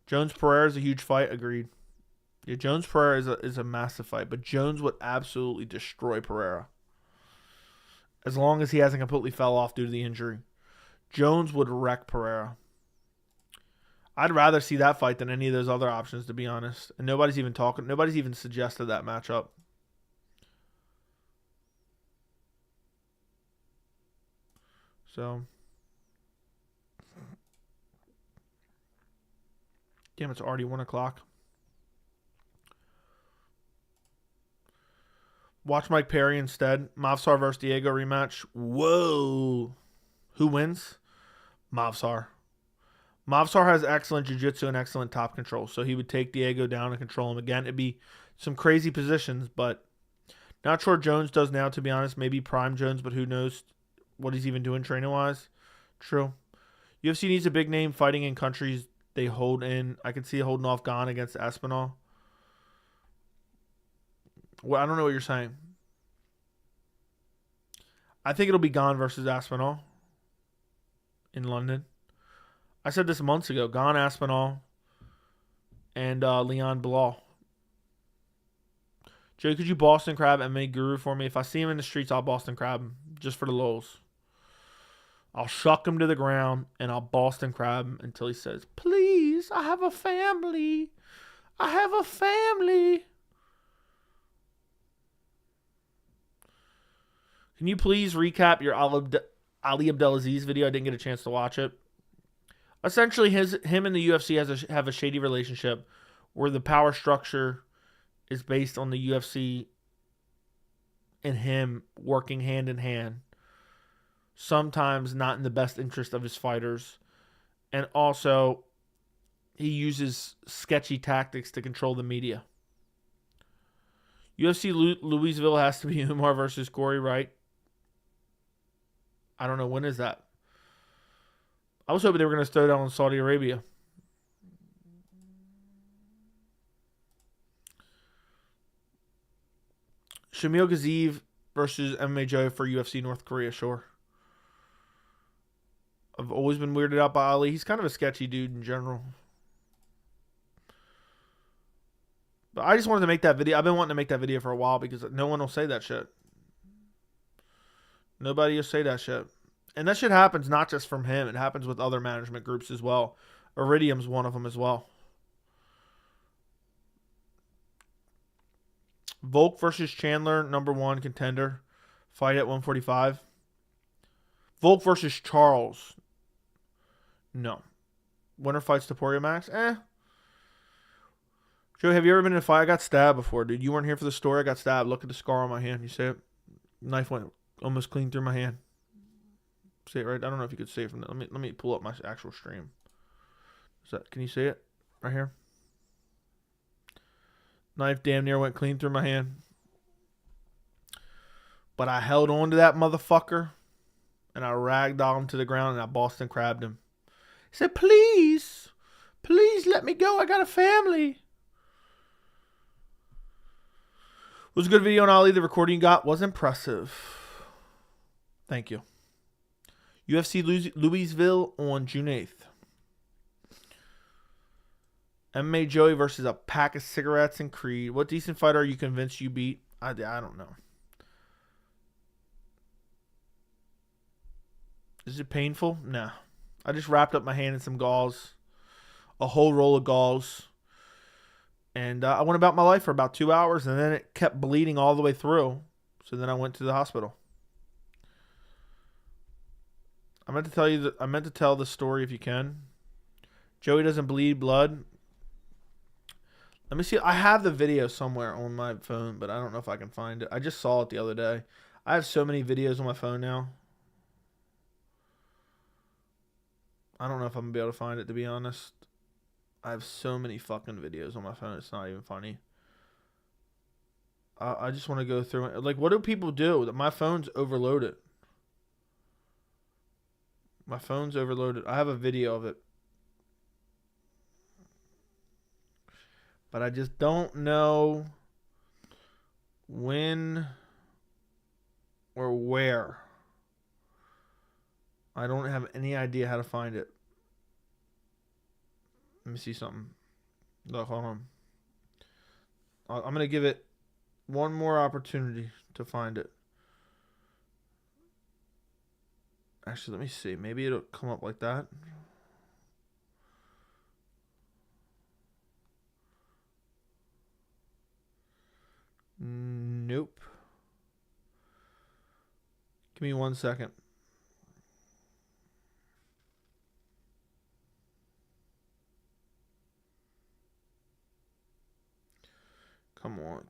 Jones Pereira is a huge fight. Agreed. Yeah, Jones Pereira is a massive fight, but Jones would absolutely destroy Pereira. As long as he hasn't completely fell off due to the injury. Jones would wreck Pereira. I'd rather see that fight than any of those other options, to be honest. And nobody's even suggested that matchup. So, damn, it's already 1 o'clock. Watch Mike Perry instead. Movsar versus Diego rematch. Whoa. Who wins? Movsar. Movsar has excellent jiu-jitsu and excellent top control, so he would take Diego down and control him again. It'd be some crazy positions, but not sure Jones does now, to be honest. Maybe prime Jones, but who knows what he's even doing training-wise. True. UFC needs a big name fighting in countries they hold in. I could see holding off Gon against Aspinall. Well, I don't know what you're saying. I think it'll be Gon versus Aspinall in London. I said this months ago. Gon, Aspinall, and Leon Bilal. Joey, could you Boston Crab MMA Guru for me? If I see him in the streets, I'll Boston Crab him just for the lulz. I'll shuck him to the ground and I'll Boston Crab him until he says, "Please, I have a family. I have a family." Can you please recap your Ali Abdelaziz video? I didn't get a chance to watch it. Essentially, him and the UFC have a shady relationship where the power structure is based on the UFC and him working hand in hand. Sometimes not in the best interest of his fighters. And also, he uses sketchy tactics to control the media. UFC Louisville has to be Umar versus Corey, right? I don't know. When is that? I was hoping they were going to throw down in Saudi Arabia. Shamil Ghaziv versus MMA Joe for UFC North Korea, sure. I've always been weirded out by Ali. He's kind of a sketchy dude in general. But I just wanted to make that video. I've been wanting to make that video for a while because no one will say that shit. Nobody will say that shit. And that shit happens not just from him. It happens with other management groups as well. Iridium's one of them as well. Volk versus Chandler, #1 contender. Fight at 145. Volk versus Charles. No. Winner fights Taporia Max? Joe, have you ever been in a fight? I got stabbed before, dude. You weren't here for the story. I got stabbed. Look at the scar on my hand. You see it? Knife went almost clean through my hand. See it right? I don't know if you could see it from that. Let me pull up my actual stream. Can you see it? Right here. Knife damn near went clean through my hand. But I held on to that motherfucker. And I ragdolled him to the ground and I Boston crabbed him. He said, "Please. Please let me go. I got a family." It was a good video on Ali. The recording you got was impressive. Thank you. UFC Louisville on June 8th. MMA Joey versus a pack of cigarettes and Creed. What decent fighter are you convinced you beat? I don't know. Is it painful? No. I just wrapped up my hand in some gauze. A whole roll of gauze. And I went about my life for about 2 hours. And then it kept bleeding all the way through. So then I went to the hospital. I meant to tell the story if you can. Joey doesn't bleed blood. Let me see. I have the video somewhere on my phone, but I don't know if I can find it. I just saw it the other day. I have so many videos on my phone now. I don't know if I'm going to be able to find it, to be honest. I have so many fucking videos on my phone. It's not even funny. I just want to go through it. Like, what do people do? My phone's overloaded. My phone's overloaded. I have a video of it. But I just don't know when or where. I don't have any idea how to find it. Let me see something. Look, hold on. I'm going to give it one more opportunity to find it. Actually, let me see. Maybe it'll come up like that. Nope. Give me 1 second.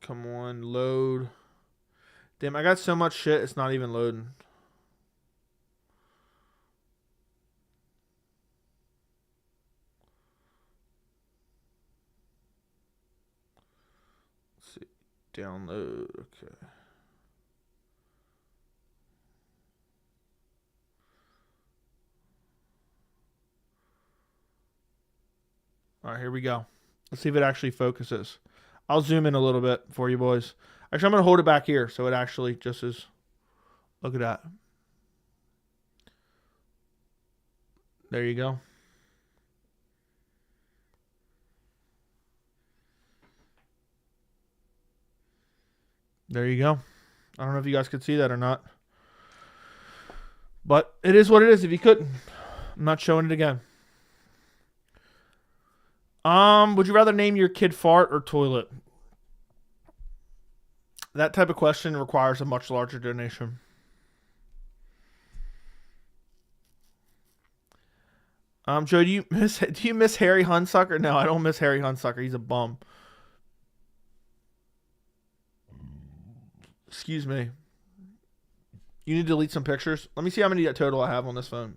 Come on, load. Damn, I got so much shit, it's not even loading. Let's see. Download, okay. All right, here we go. Let's see if it actually focuses. I'll zoom in a little bit for you boys. Actually, I'm going to hold it back here so it actually just is. Look at that. There you go. There you go. I don't know if you guys could see that or not. But it is what it is if you couldn't. I'm not showing it again. Would you rather name your kid fart or toilet? That type of question requires a much larger donation. Joe, do you miss Harry Hunsucker? No, I don't miss Harry Hunsucker. He's a bum. Excuse me. You need to delete some pictures. Let me see how many total I have on this phone.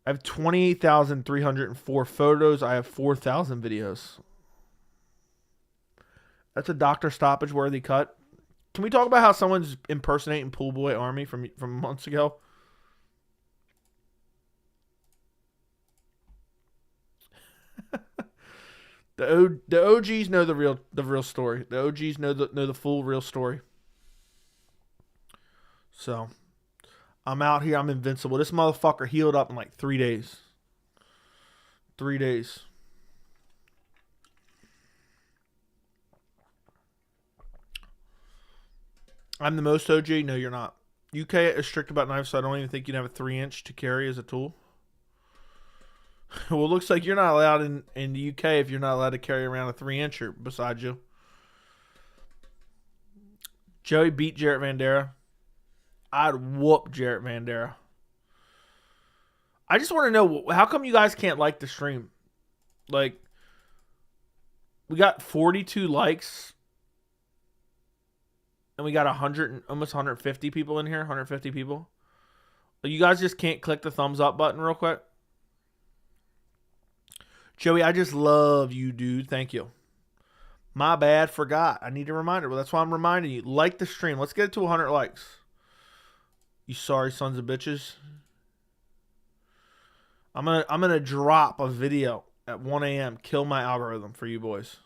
I have 28,304 photos. I have 4,000 videos. That's a Dr. Stoppage worthy cut. Can we talk about how someone's impersonating Pool Boy Army from months ago? The OGs know the real story. The OGs know the full real story. So, I'm out here. I'm invincible. This motherfucker healed up in like 3 days. 3 days. I'm the most OG. No, you're not. UK is strict about knives, so I don't even think you'd have a 3-inch to carry as a tool. Well, it looks like you're not allowed in the UK if you're not allowed to carry around a 3-incher beside you. Joey beat Jarrett Vandera. I'd whoop Jarrett Vandera. I just want to know, how come you guys can't like the stream? Like, we got 42 likes. And we got almost 150 people in here. 150 people. You guys just can't click the thumbs up button real quick? Joey, I just love you, dude. Thank you. My bad, forgot. I need a reminder. Well, that's why I'm reminding you. Like the stream. Let's get it to 100 likes. You sorry sons of bitches. I'm gonna drop a video at 1 a.m. Kill my algorithm for you boys.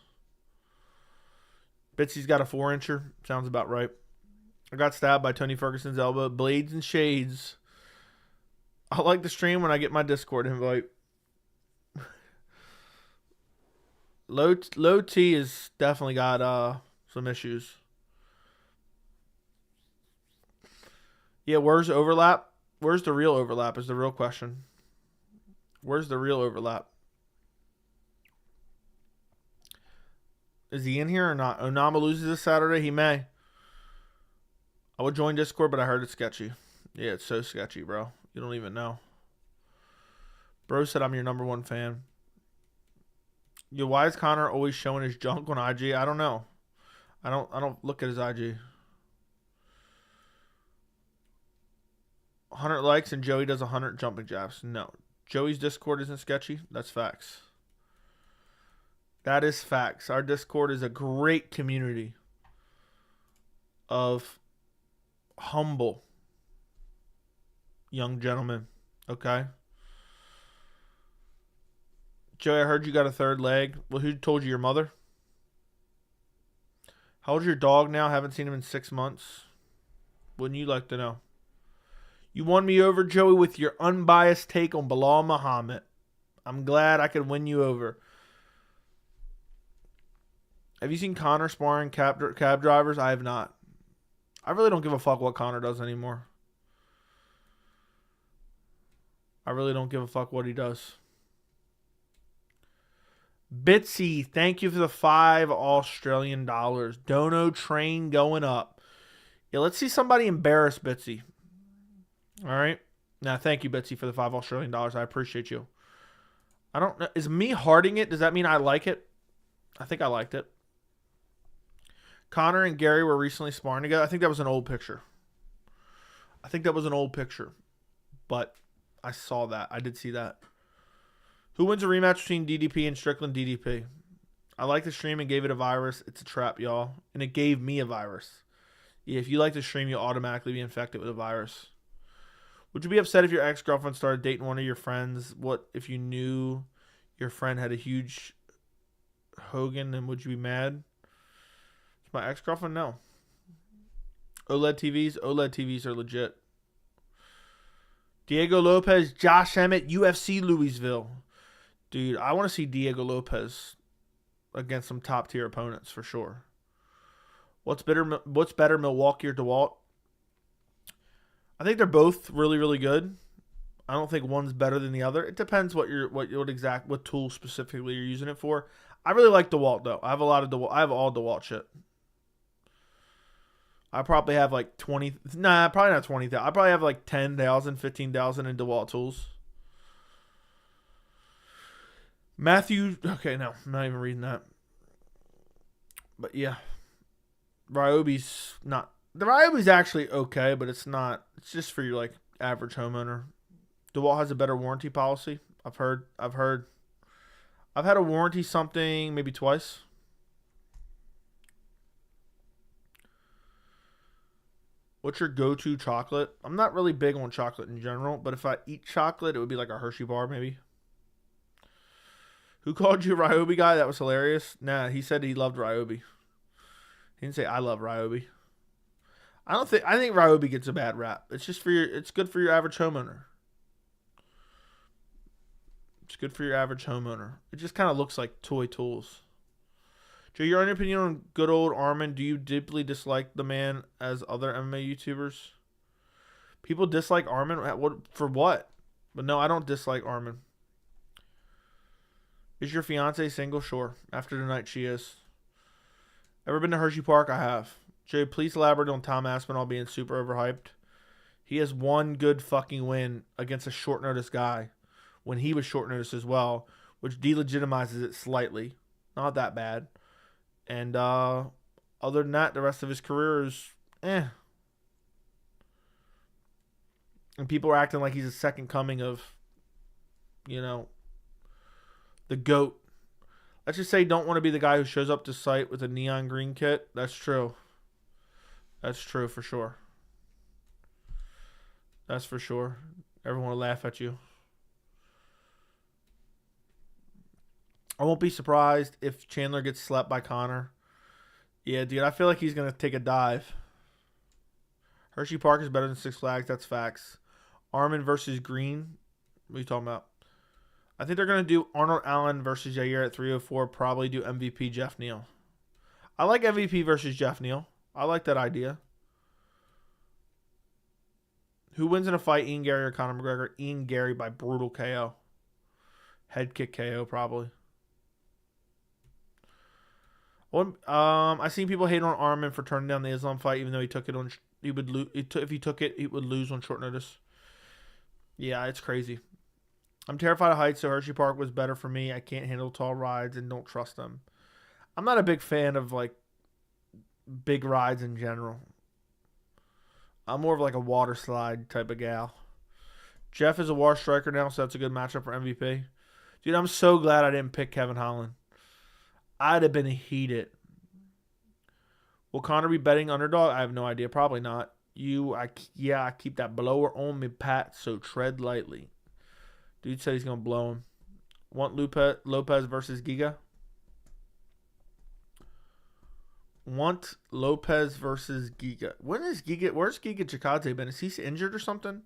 Bitsy's got a 4-incher. Sounds about right. I got stabbed by Tony Ferguson's elbow. Blades and shades. I like the stream when I get my Discord invite. Low T has definitely got some issues. Yeah, where's overlap? Where's the real overlap is the real question. Where's the real overlap? Is he in here or not? Onama loses this Saturday? He may. I would join Discord, but I heard it's sketchy. Yeah, it's so sketchy, bro. You don't even know. Bro said I'm your #1 fan. Yo, why is Connor always showing his junk on IG? I don't know. I don't look at his IG. 100 likes and Joey does 100 jumping jabs. No. Joey's Discord isn't sketchy. That's facts. That is facts. Our Discord is a great community of humble young gentlemen. Okay? Joey, I heard you got a third leg. Well, who told you? Your mother? How old's your dog now? Haven't seen him in 6 months. Wouldn't you like to know? You won me over, Joey, with your unbiased take on Bilal Muhammad. I'm glad I could win you over. Have you seen Connor sparring cab drivers? I have not. I really don't give a fuck what Connor does anymore. I really don't give a fuck what he does. Bitsy, thank you for the $5 Australian. Dono train going up. Yeah, let's see somebody embarrass Bitsy. All right. Now, thank you, Bitsy, for the $5 Australian. I appreciate you. I don't know. Is me hearting it? Does that mean I like it? I think I liked it. Connor and Gary were recently sparring together. I think that was an old picture. But I saw that. I did see that. Who wins a rematch between DDP and Strickland? DDP. I like the stream and gave it a virus. It's a trap, y'all. And it gave me a virus. Yeah, if you like the stream, you'll automatically be infected with a virus. Would you be upset if your ex-girlfriend started dating one of your friends? What if you knew your friend had a huge Hogan, and would you be mad? It's my ex-girlfriend? No. OLED TVs are legit. Diego Lopez, Josh Emmett, UFC Louisville. Dude, I want to see Diego Lopez against some top tier opponents for sure. What's better, Milwaukee or DeWalt? I think they're both really, really good. I don't think one's better than the other. It depends what tool specifically you're using it for. I really like DeWalt though. I have a lot of DeWalt. I have all DeWalt shit. I probably have like 20. Nah, probably not 20,000. I probably have like 10,000, 15,000 in DeWalt tools. Matthew. Okay, no, I'm not even reading that. But yeah, Ryobi's not. The Ryobi's actually okay, but it's not. It's just for your like average homeowner. DeWalt has a better warranty policy. I've heard. I've had a warranty something maybe twice. What's your go-to chocolate? I'm not really big on chocolate in general, but if I eat chocolate, it would be like a Hershey bar maybe. Who called you Ryobi guy? That was hilarious. Nah, he said he loved Ryobi. He didn't say I love Ryobi. I think Ryobi gets a bad rap. It's just it's good for your average homeowner. It's good for your average homeowner. It just kind of looks like toy tools. Joe, your own opinion on good old Armin? Do you deeply dislike the man as other MMA YouTubers? People dislike Armin? For what? But no, I don't dislike Armin. Is your fiance single? Sure. After tonight, she is. Ever been to Hershey Park? I have. Jay, please elaborate on Tom Aspinall being super overhyped. He has one good fucking win against a short notice guy when he was short notice as well, which delegitimizes it slightly. Not that bad. And other than that, the rest of his career is And people are acting like he's a second coming of, the GOAT. Let's just say don't want to be the guy who shows up to site with a neon green kit. That's true. That's true for sure. That's for sure. Everyone will laugh at you. I won't be surprised if Chandler gets slept by Conor. Yeah, dude, I feel like he's going to take a dive. Hershey Park is better than Six Flags. That's facts. Armin versus Green. What are you talking about? I think they're going to do Arnold Allen versus Jair at 304. Probably do MVP Jeff Neal. I like MVP versus Jeff Neal. I like that idea. Who wins in a fight, Ian Gary or Conor McGregor? Ian Gary by brutal KO. Head kick KO probably. I seen people hate on Armin for turning down the Islam fight, even though he took it on. He would lose if he took it. He would lose on short notice. Yeah, it's crazy. I'm terrified of heights, so Hershey Park was better for me. I can't handle tall rides and don't trust them. I'm not a big fan of like big rides in general. I'm more of like a water slide type of gal. Jeff is a war striker now, so that's a good matchup for MVP. Dude, I'm so glad I didn't pick Kevin Holland. I'd have been heated. Will Conor be betting underdog? I have no idea. Probably not. I keep that blower on me, Pat, so tread lightly. Dude said he's going to blow him. Want Lopez versus Giga? Want Lopez versus Giga. Where's Giga Chikadze been? Is he injured or something?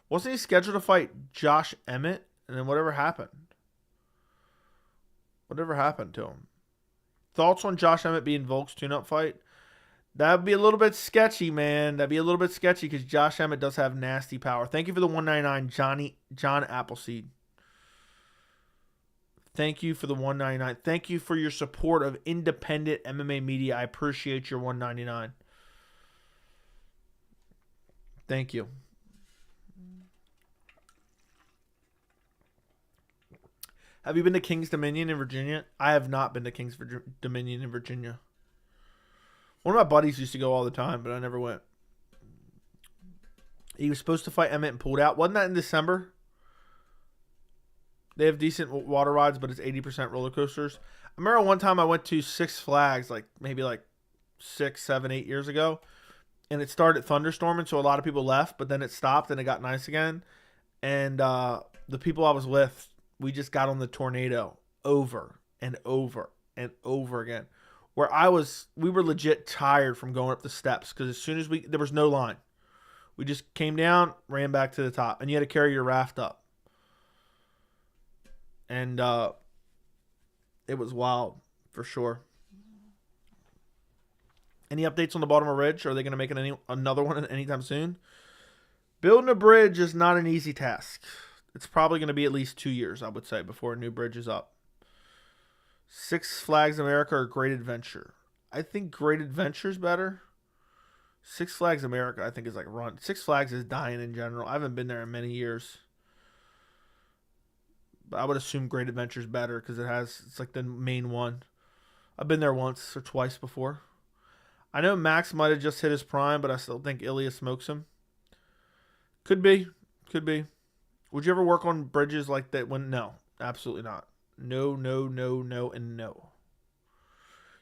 Wasn't he scheduled to fight Josh Emmett? And then whatever happened? Whatever happened to him? Thoughts on Josh Emmett being Volk's tune-up fight? That would be a little bit sketchy, man. That'd be a little bit sketchy because Josh Emmett does have nasty power. Thank you for the 199, John Appleseed. Thank you for the 199. Thank you for your support of independent MMA media. I appreciate your 199. Thank you. Have you been to King's Dominion in Virginia? I have not been to King's Dominion in Virginia. One of my buddies used to go all the time, but I never went. He was supposed to fight Emmett and pulled out. Wasn't that in December? They have decent water rides, but it's 80% roller coasters. I remember one time I went to Six Flags, maybe 6, 7, 8 years ago, and it started thunderstorming, so a lot of people left, but then it stopped and it got nice again. And the people I was with, we just got on the tornado over and over and over again. Where we were legit tired from going up the steps because as soon as there was no line. We just came down, ran back to the top, and you had to carry your raft up. And it was wild. for sure. Any updates on the Baltimore Ridge? Are they going to make another one anytime soon? Building a bridge is not an easy task. It's probably going to be at least 2 years, I would say, before a new bridge is up. Six Flags America or Great Adventure? I think Great Adventure is better. Six Flags America, I think, is like run. Six Flags is dying in general. I haven't been there in many years. But I would assume Great Adventure is better because it's like the main one. I've been there once or twice before. I know Max might have just hit his prime, but I still think Ilya smokes him. Could be. Could be. Would you ever work on bridges like that? No, absolutely not. No, and no.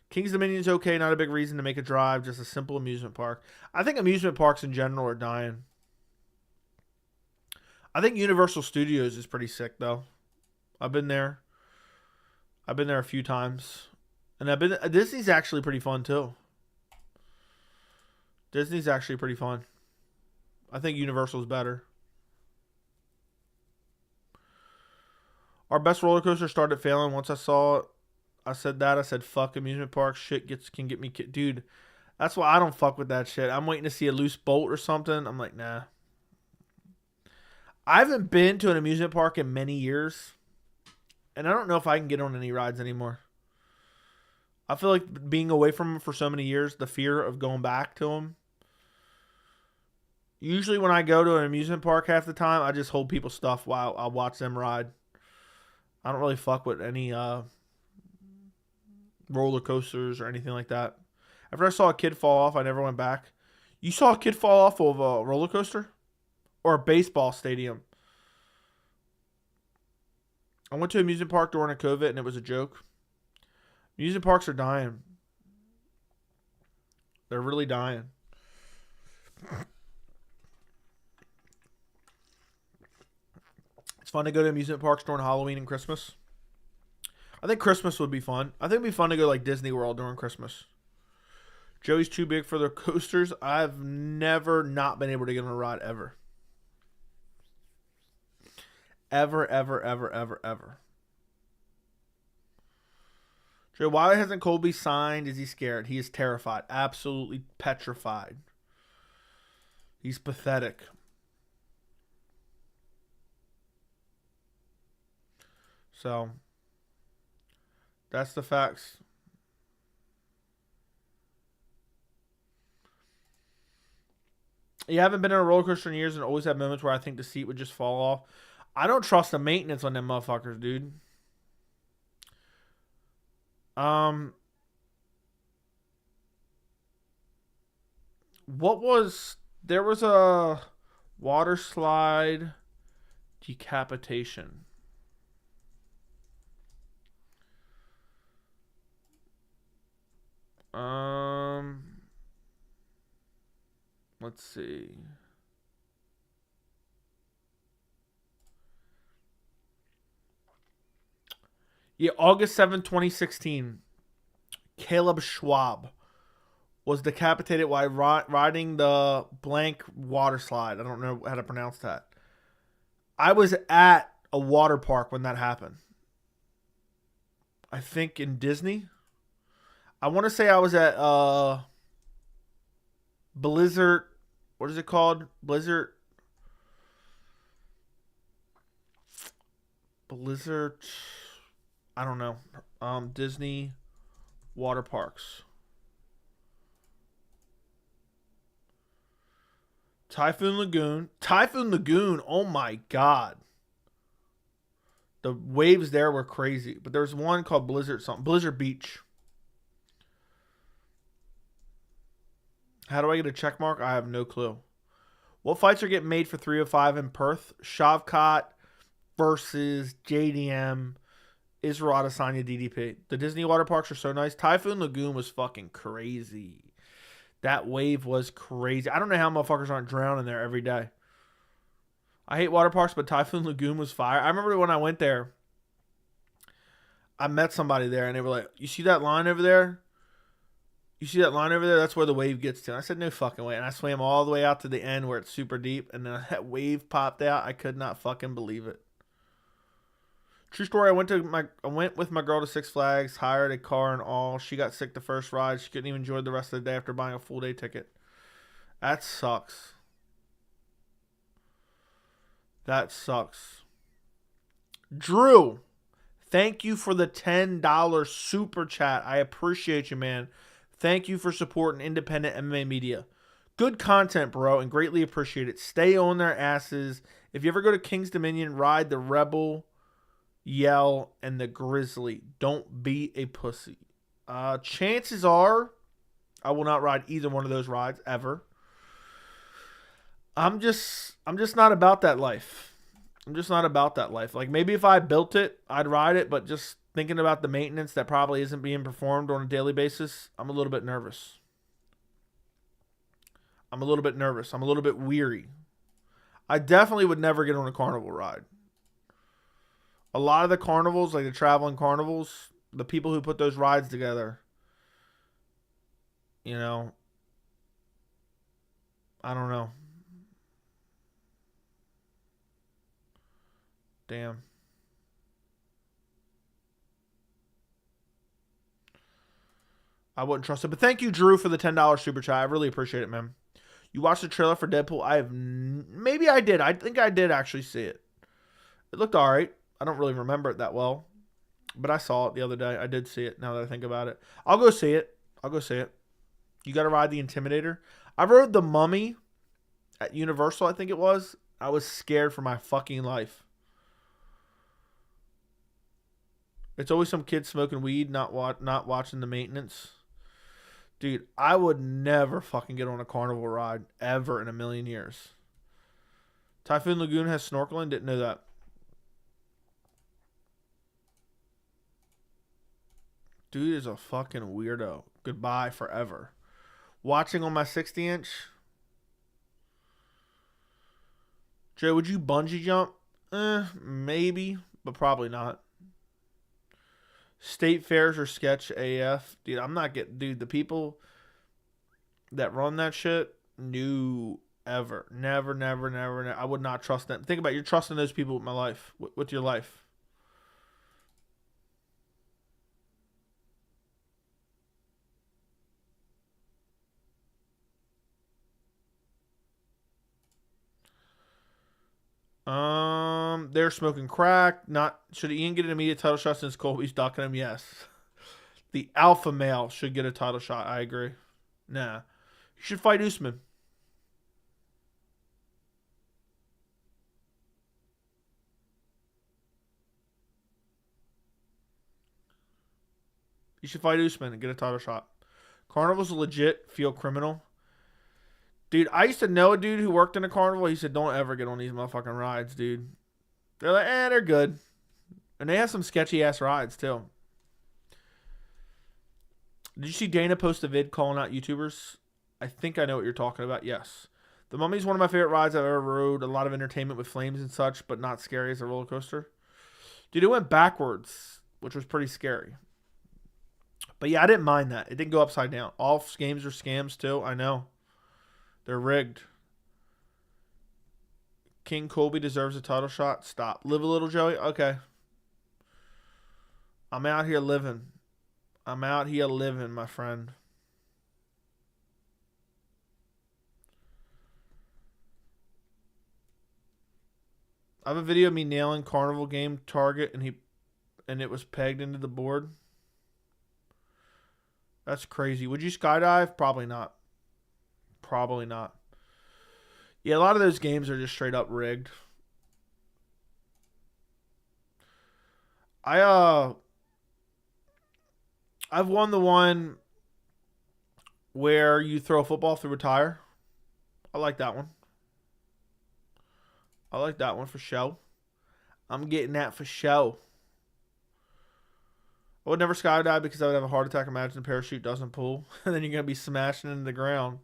King's Dominion is okay, not a big reason to make a drive, just a simple amusement park. I think amusement parks in general are dying. I think Universal Studios is pretty sick, though. I've been there. I've been there a few times. And Disney's actually pretty fun, too. Disney's actually pretty fun. I think Universal's better. Our best roller coaster started failing once I saw it. I said, fuck amusement park. Shit can get me. Dude, that's why I don't fuck with that shit. I'm waiting to see a loose bolt or something. I'm like, nah. I haven't been to an amusement park in many years. And I don't know if I can get on any rides anymore. I feel like being away from them for so many years, the fear of going back to them. Usually when I go to an amusement park half the time, I just hold people's stuff while I watch them ride. I don't really fuck with any roller coasters or anything like that. After I saw a kid fall off, I never went back. You saw a kid fall off of a roller coaster? Or a baseball stadium? I went to an amusement park during a COVID and it was a joke. Amusement parks are dying. They're really dying. It's fun to go to amusement parks during Halloween and Christmas. I think Christmas would be fun. I think it'd be fun to go like Disney World during Christmas. Joey's too big for the coasters. I've never not been able to get on a ride ever. Ever. Joe, why hasn't Colby signed? Is he scared? He is terrified. Absolutely petrified. He's pathetic. So, that's the facts. You haven't been on a roller coaster in years and always have moments where I think the seat would just fall off. I don't trust the maintenance on them motherfuckers, dude. There was a water slide decapitation. Let's see. Yeah, August 7th, 2016. Caleb Schwab was decapitated while riding the blank water slide. I don't know how to pronounce that. I was at a water park when that happened. I think in Disney. I want to say I was at Blizzard. What is it called? Blizzard. I don't know. Disney water parks. Typhoon Lagoon. Oh my God. The waves there were crazy. But there's one called Blizzard Beach. How do I get a check mark? I have no clue. What fights are getting made for 305 in Perth? Shavkat versus JDM. Israel Adesanya DDP. The Disney water parks are so nice. Typhoon Lagoon was fucking crazy. That wave was crazy. I don't know how motherfuckers aren't drowning there every day. I hate water parks, but Typhoon Lagoon was fire. I remember when I went there, I met somebody there, and they were like, you see that line over there? That's where the wave gets to. And I said, no fucking way. And I swam all the way out to the end where it's super deep, and then that wave popped out. I could not fucking believe it. True story. I went with my girl to Six Flags, hired a car and all. She got sick the first ride. She couldn't even enjoy the rest of the day after buying a full day ticket. That sucks. That sucks. Drew, thank you for the $10 super chat. I appreciate you, man. Thank you for supporting independent MMA media. Good content, bro, and greatly appreciate it. Stay on their asses. If you ever go to King's Dominion, ride the Rebel, Yell, and the Grizzly. Don't be a pussy. Chances are I will not ride either one of those rides ever. I'm just not about that life. I'm just not about that life. Like, maybe if I built it, I'd ride it, but just thinking about the maintenance that probably isn't being performed on a daily basis, I'm a little bit nervous. I'm a little bit weary. I definitely would never get on a carnival ride. A lot of the carnivals, like the traveling carnivals, the people who put those rides together, you know, I don't know. Damn. I wouldn't trust it. But thank you, Drew, for the $10 super chat. I really appreciate it, man. You watched the trailer for Deadpool? Maybe I did. I think I did actually see it. It looked all right. I don't really remember it that well. But I saw it the other day. I did see it now that I think about it. I'll go see it. You got to ride the Intimidator. I rode the Mummy at Universal, I think it was. I was scared for my fucking life. It's always some kid smoking weed, not watching the maintenance. Dude, I would never fucking get on a carnival ride ever in a million years. Typhoon Lagoon has snorkeling? Didn't know that. Dude is a fucking weirdo. Goodbye forever. Watching on my 60-inch. Joe, would you bungee jump? Maybe, but probably not. State fairs are sketch AF. Dude, I'm not getting... Dude, the people that run that shit, no, ever. Never. I would not trust them. Think about it. You're trusting those people with my life. With your life. They're smoking crack. Not should Ian get an immediate title shot since Colby's ducking him? Yes. The alpha male should get a title shot. I agree. Nah. You should fight Usman. You should fight Usman and get a title shot. Carnival's legit. Feel criminal. Dude, I used to know a dude who worked in a carnival. He said, don't ever get on these motherfucking rides, dude. They're like, they're good. And they have some sketchy-ass rides, too. Did you see Dana post a vid calling out YouTubers? I think I know what you're talking about. Yes. The Mummy's one of my favorite rides I've ever rode. A lot of entertainment with flames and such, but not scary as a roller coaster. Dude, it went backwards, which was pretty scary. But yeah, I didn't mind that. It didn't go upside down. All games are scams, too. I know. They're rigged. King Colby deserves a title shot. Stop. Live a little, Joey? Okay. I'm out here living. My friend. I have a video of me nailing carnival game target and it was pegged into the board. That's crazy. Would you skydive? Probably not. Yeah, a lot of those games are just straight up rigged. I've won the one where you throw a football through a tire. I like that one. For show. I'm getting that for show. I would never skydive because I would have a heart attack. Imagine the parachute doesn't pull. And then you're going to be smashing into the ground.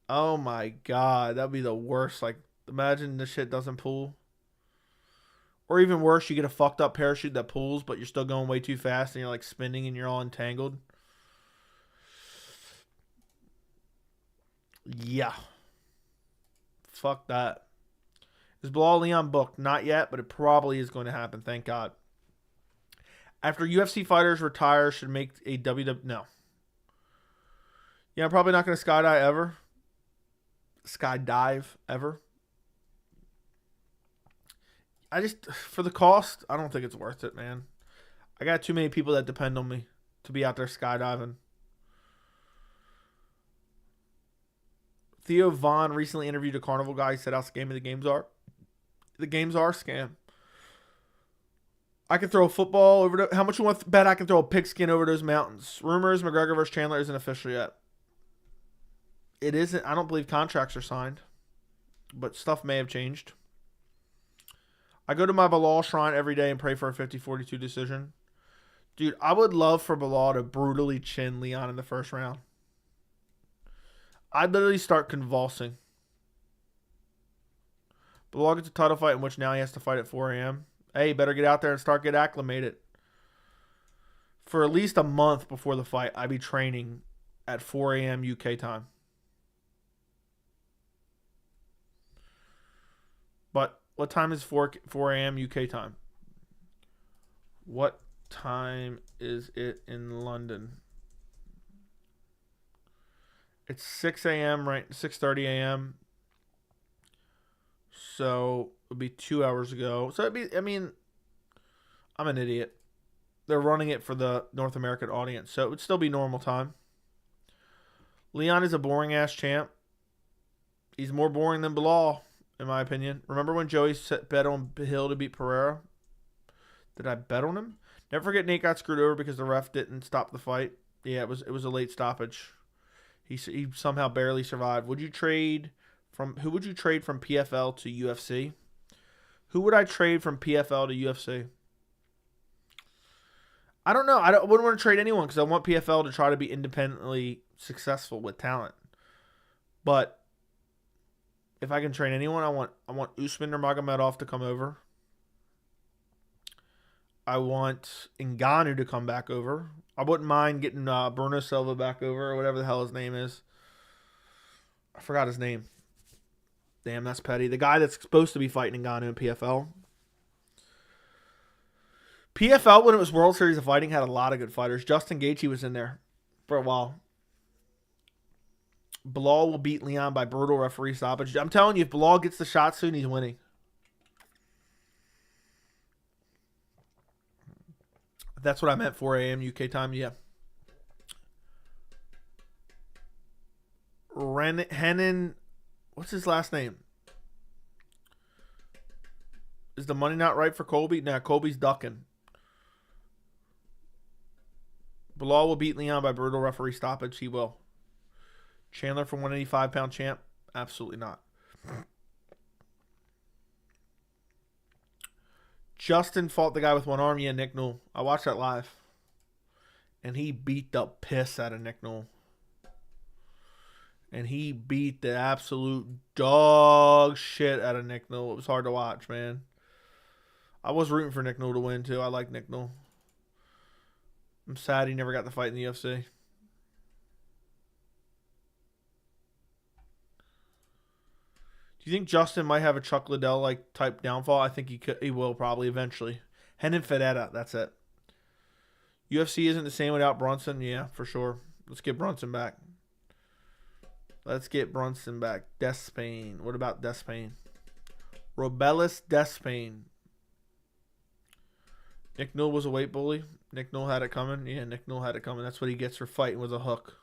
Oh my God. That would be the worst. Like, imagine the shit doesn't pull. Or even worse, you get a fucked up parachute that pulls, but you're still going way too fast and you're like spinning and you're all entangled. Yeah. Fuck that. Is Bilal Leon booked? Not yet, but it probably is going to happen. Thank God. After UFC fighters retire, should make a WWE. No. Yeah, I'm probably not going to skydive ever. I just, for the cost, I don't think it's worth it, man. I got too many people that depend on me to be out there skydiving. Theo Vaughn recently interviewed a carnival guy. He said how scammy the games are. The games are a scam. I can throw a football over the. How much you want to bet I can throw a pigskin over those mountains? Rumors McGregor versus Chandler isn't official yet. It isn't. I don't believe contracts are signed, but stuff may have changed. I go to my Bilal shrine every day and pray for a 50-42 decision. Dude, I would love for Bilal to brutally chin Leon in the first round. I'd literally start convulsing. Bilal gets a title fight in which now he has to fight at 4 a.m. Hey, better get out there and start get acclimated. For at least a month before the fight, I'd be training at 4 a.m. UK time. But what time is 4 a.m. UK time? What time is it in London? It's 6 a.m., right? 6:30 a.m. So it would be 2 hours ago. So it'd be, I mean, I'm an idiot. They're running it for the North American audience. So it would still be normal time. Leon is a boring ass champ. He's more boring than Bilal, in my opinion. Remember when Joey bet on Hill to beat Pereira? Did I bet on him? Never forget Nate got screwed over because the ref didn't stop the fight. Yeah, it was a late stoppage. He somehow barely survived. Who would you trade from PFL to UFC? Who would I trade from PFL to UFC? I don't know. Wouldn't want to trade anyone because I want PFL to try to be independently successful with talent. But if I can train anyone, I want Usman or Magomedov to come over. I want Ngannou to come back over. I wouldn't mind getting Bruno Silva back over or whatever the hell his name is. I forgot his name. Damn, that's petty. The guy that's supposed to be fighting Ngannou in PFL. PFL, when it was World Series of Fighting, had a lot of good fighters. Justin Gaethje was in there for a while. Bilal will beat Leon by brutal referee stoppage. I'm telling you, if Bilal gets the shot soon, he's winning. That's what I meant, 4 a.m. UK time, yeah. Henin, what's his last name? Is the money not right for Colby? Nah, Colby's ducking. Bilal will beat Leon by brutal referee stoppage. He will. Chandler for 185-pound champ? Absolutely not. Justin fought the guy with one arm. Yeah, Nick Newell. I watched that live. And he beat the piss out of Nick Newell. And he beat the absolute dog shit out of Nick Newell. It was hard to watch, man. I was rooting for Nick Newell to win, too. I like Nick Newell. I'm sad he never got the fight in the UFC. Do you think Justin might have a Chuck Liddell-like type downfall? I think he will probably eventually. Henan Fedetta, that's it. UFC isn't the same without Brunson? Yeah, for sure. Let's get Brunson back. Despain. What about Despain? Robelis Despain. Nick Newell was a weight bully. Nick Newell had it coming. Yeah, Nick Newell had it coming. That's what he gets for fighting with a hook.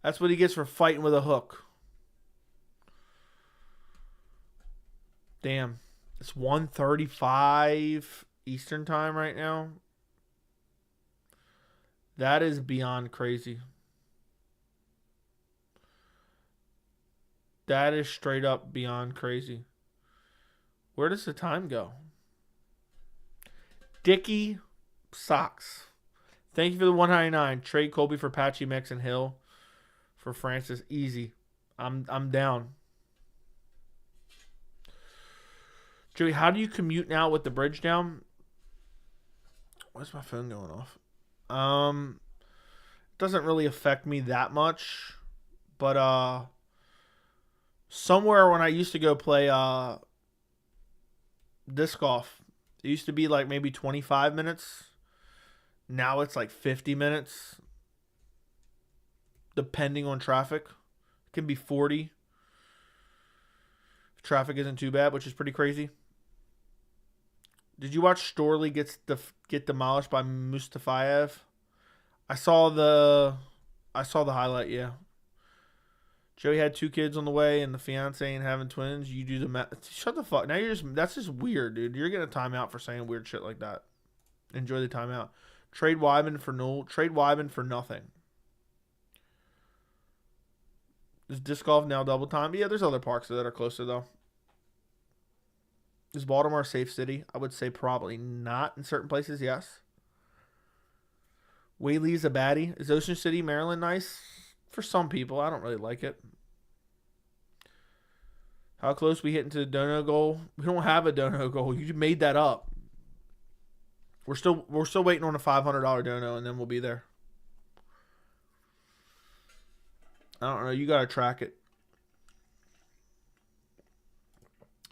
That's what he gets for fighting with a hook. Damn. It's 1:35 Eastern time right now. That is beyond crazy. That is straight up beyond crazy. Where does the time go? Dicky Socks. Thank you for the 199. Trade Colby for Patchy Mix and Hill for Francis. Easy. I'm down. Joey, how do you commute now with the bridge down? Why's my phone going off? Doesn't really affect me that much, but Somewhere when I used to go play disc golf, it used to be like maybe 25 minutes. Now it's like 50 minutes, depending on traffic. It can be 40 if traffic isn't too bad, which is pretty crazy. Did you watch Storley get demolished by Mustafayev? I saw the highlight. Yeah, Joey had 2 kids on the way, and the fiance ain't having twins. You do the math. Shut the fuck. Now that's just weird, dude. You're getting a timeout for saying weird shit like that. Enjoy the timeout. Trade Wyman for null. Trade Wyman for nothing. Is disc golf now double time? Yeah, there's other parks that are closer though. Is Baltimore a safe city? I would say probably not. In certain places, yes. Whaley's a baddie. Is Ocean City, Maryland nice? For some people. I don't really like it. How close we hitting to the dono goal? We don't have a dono goal. You made that up. We're still waiting on a $500 dono, and then we'll be there. I don't know. You got to track it.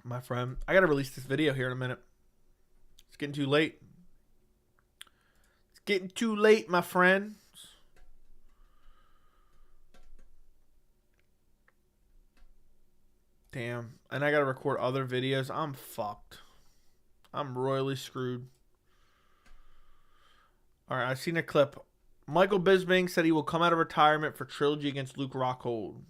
My friend. I got to release this video here in a minute. It's getting too late. It's getting too late, my friend. Damn. And I got to record other videos. I'm fucked. I'm royally screwed. All right, I've seen a clip. Michael Bisping said he will come out of retirement for trilogy against Luke Rockhold.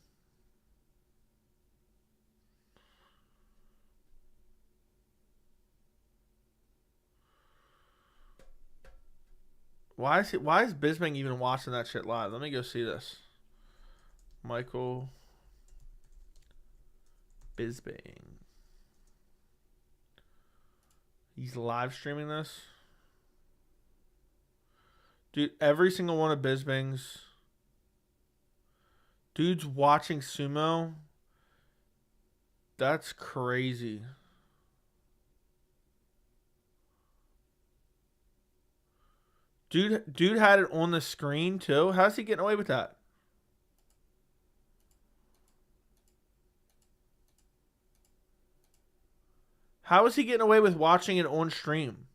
Why is Bisping even watching that shit live? Let me go see this. Michael Bisping. He's live streaming this. Dude, every single one of Bisping's dude's watching sumo. That's crazy. Dude had it on the screen too. How's he getting away with that? How is he getting away with watching it on stream?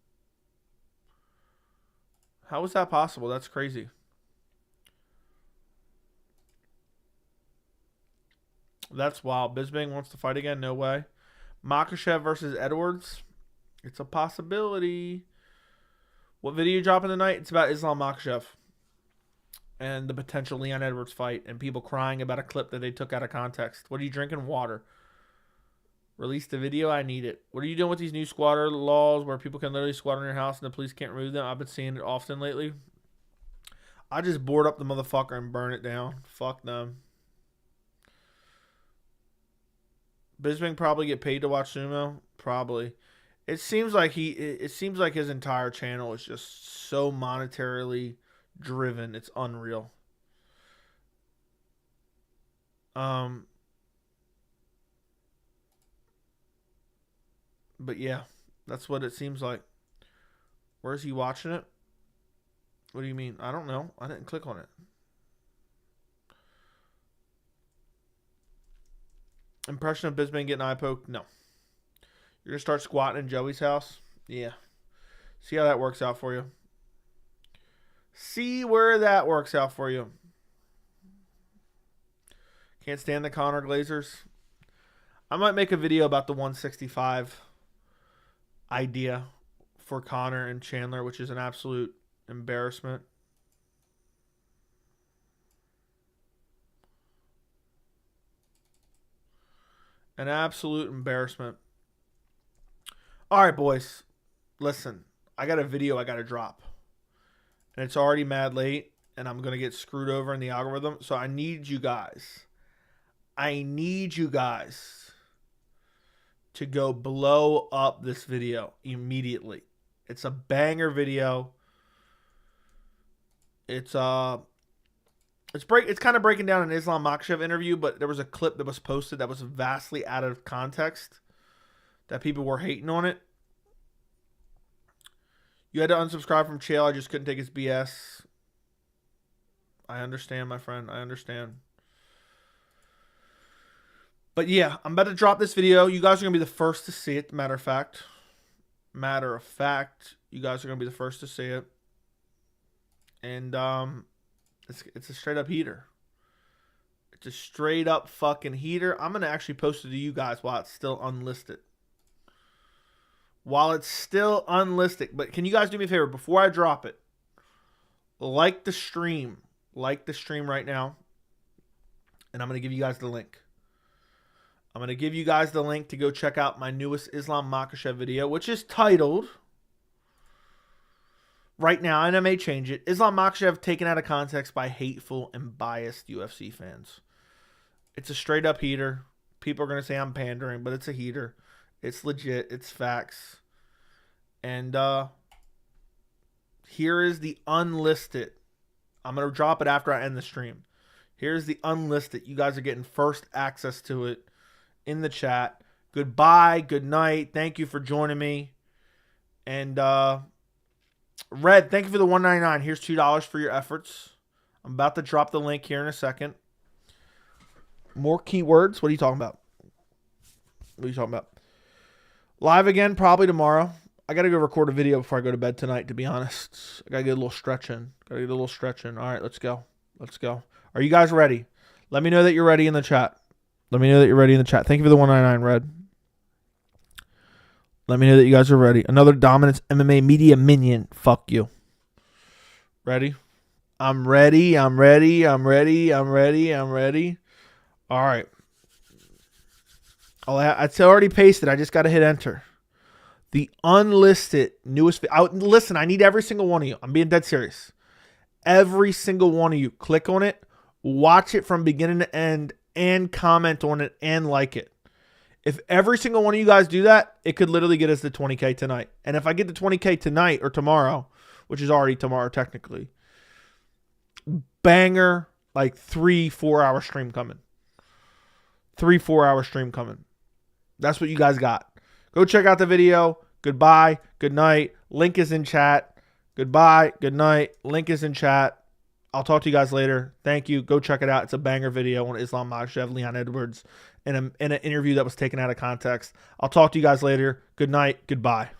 How is that possible? That's crazy. That's wild. Bisping wants to fight again? No way. Makhachev versus Edwards? It's a possibility. What video you dropping tonight? It's about Islam Makhachev and the potential Leon Edwards fight and people crying about a clip that they took out of context. What are you drinking? Water. Release the video. I need it. What are you doing with these new squatter laws where people can literally squat on your house and the police can't remove them? I've been seeing it often lately. I just board up the motherfucker and burn it down. Fuck them. Bisping probably get paid to watch sumo. Probably. It seems like his entire channel is just so monetarily driven. It's unreal. But yeah, that's what it seems like. Where is he watching it? What do you mean? I don't know. I didn't click on it. Impression of Bisping getting eye poked? No. You're going to start squatting in Joey's house? Yeah. See how that works out for you. See where that works out for you. Can't stand the Conor Glazers. I might make a video about the 165 idea for Conor and Chandler, which is an absolute embarrassment. An absolute embarrassment. All right, boys. Listen, I got a video I got to drop. And it's already mad late, and I'm going to get screwed over in the algorithm. So I need you guys. To go blow up this video immediately. It's a banger video. It's kind of breaking down an Islam Makhachev interview, but there was a clip that was posted that was vastly out of context that people were hating on it. You had to unsubscribe from Chael. I just couldn't take his BS. I understand, my friend. I understand. But yeah, I'm about to drop this video. You guys are going to be the first to see it. Matter of fact, you guys are going to be the first to see it. And it's a straight up heater. It's a straight up fucking heater. I'm going to actually post it to you guys while it's still unlisted. But can you guys do me a favor before I drop it? Like the stream. Like the stream right now. And I'm going to give you guys the link. I'm going to give you guys the link to go check out my newest Islam Makhachev video, which is titled, right now, and I may change it, Islam Makhachev taken out of context by hateful and biased UFC fans. It's a straight up heater. People are going to say I'm pandering, but it's a heater. It's legit. It's facts. And here is the unlisted. I'm going to drop it after I end the stream. Here's the unlisted. You guys are getting first access to it in the chat. Goodbye. Good night. Thank you for joining me. And Red, thank you for the $1.99. Here's $2 for your efforts. I'm about to drop the link here in a second. More keywords. What are you talking about? Live again probably tomorrow. I got to go record a video before I go to bed tonight, to be honest. I got to get a little stretch in. All right, let's go. Are you guys ready? Let me know that you're ready in the chat. Thank you for the $1.99, Red. Let me know that you guys are ready. Another Dominance MMA media minion. Fuck you. Ready? I'm ready. All right. It's already pasted. I just got to hit enter. The unlisted newest. Listen, I need every single one of you. I'm being dead serious. Every single one of you. Click on it. Watch it from beginning to end. And comment on it. And like it. If every single one of you guys do that, it could literally get us to 20K tonight. And if I get to 20K tonight or tomorrow, which is already tomorrow technically, banger, like 3-4 hour stream coming. 3-4 hour stream coming. That's what you guys got. Go check out the video. Goodbye. Good night. Link is in chat. Goodbye. Good night. Link is in chat. I'll talk to you guys later. Thank you. Go check it out. It's a banger video on Islam Makhachev, Leon Edwards, in an interview that was taken out of context. I'll talk to you guys later. Good night. Goodbye.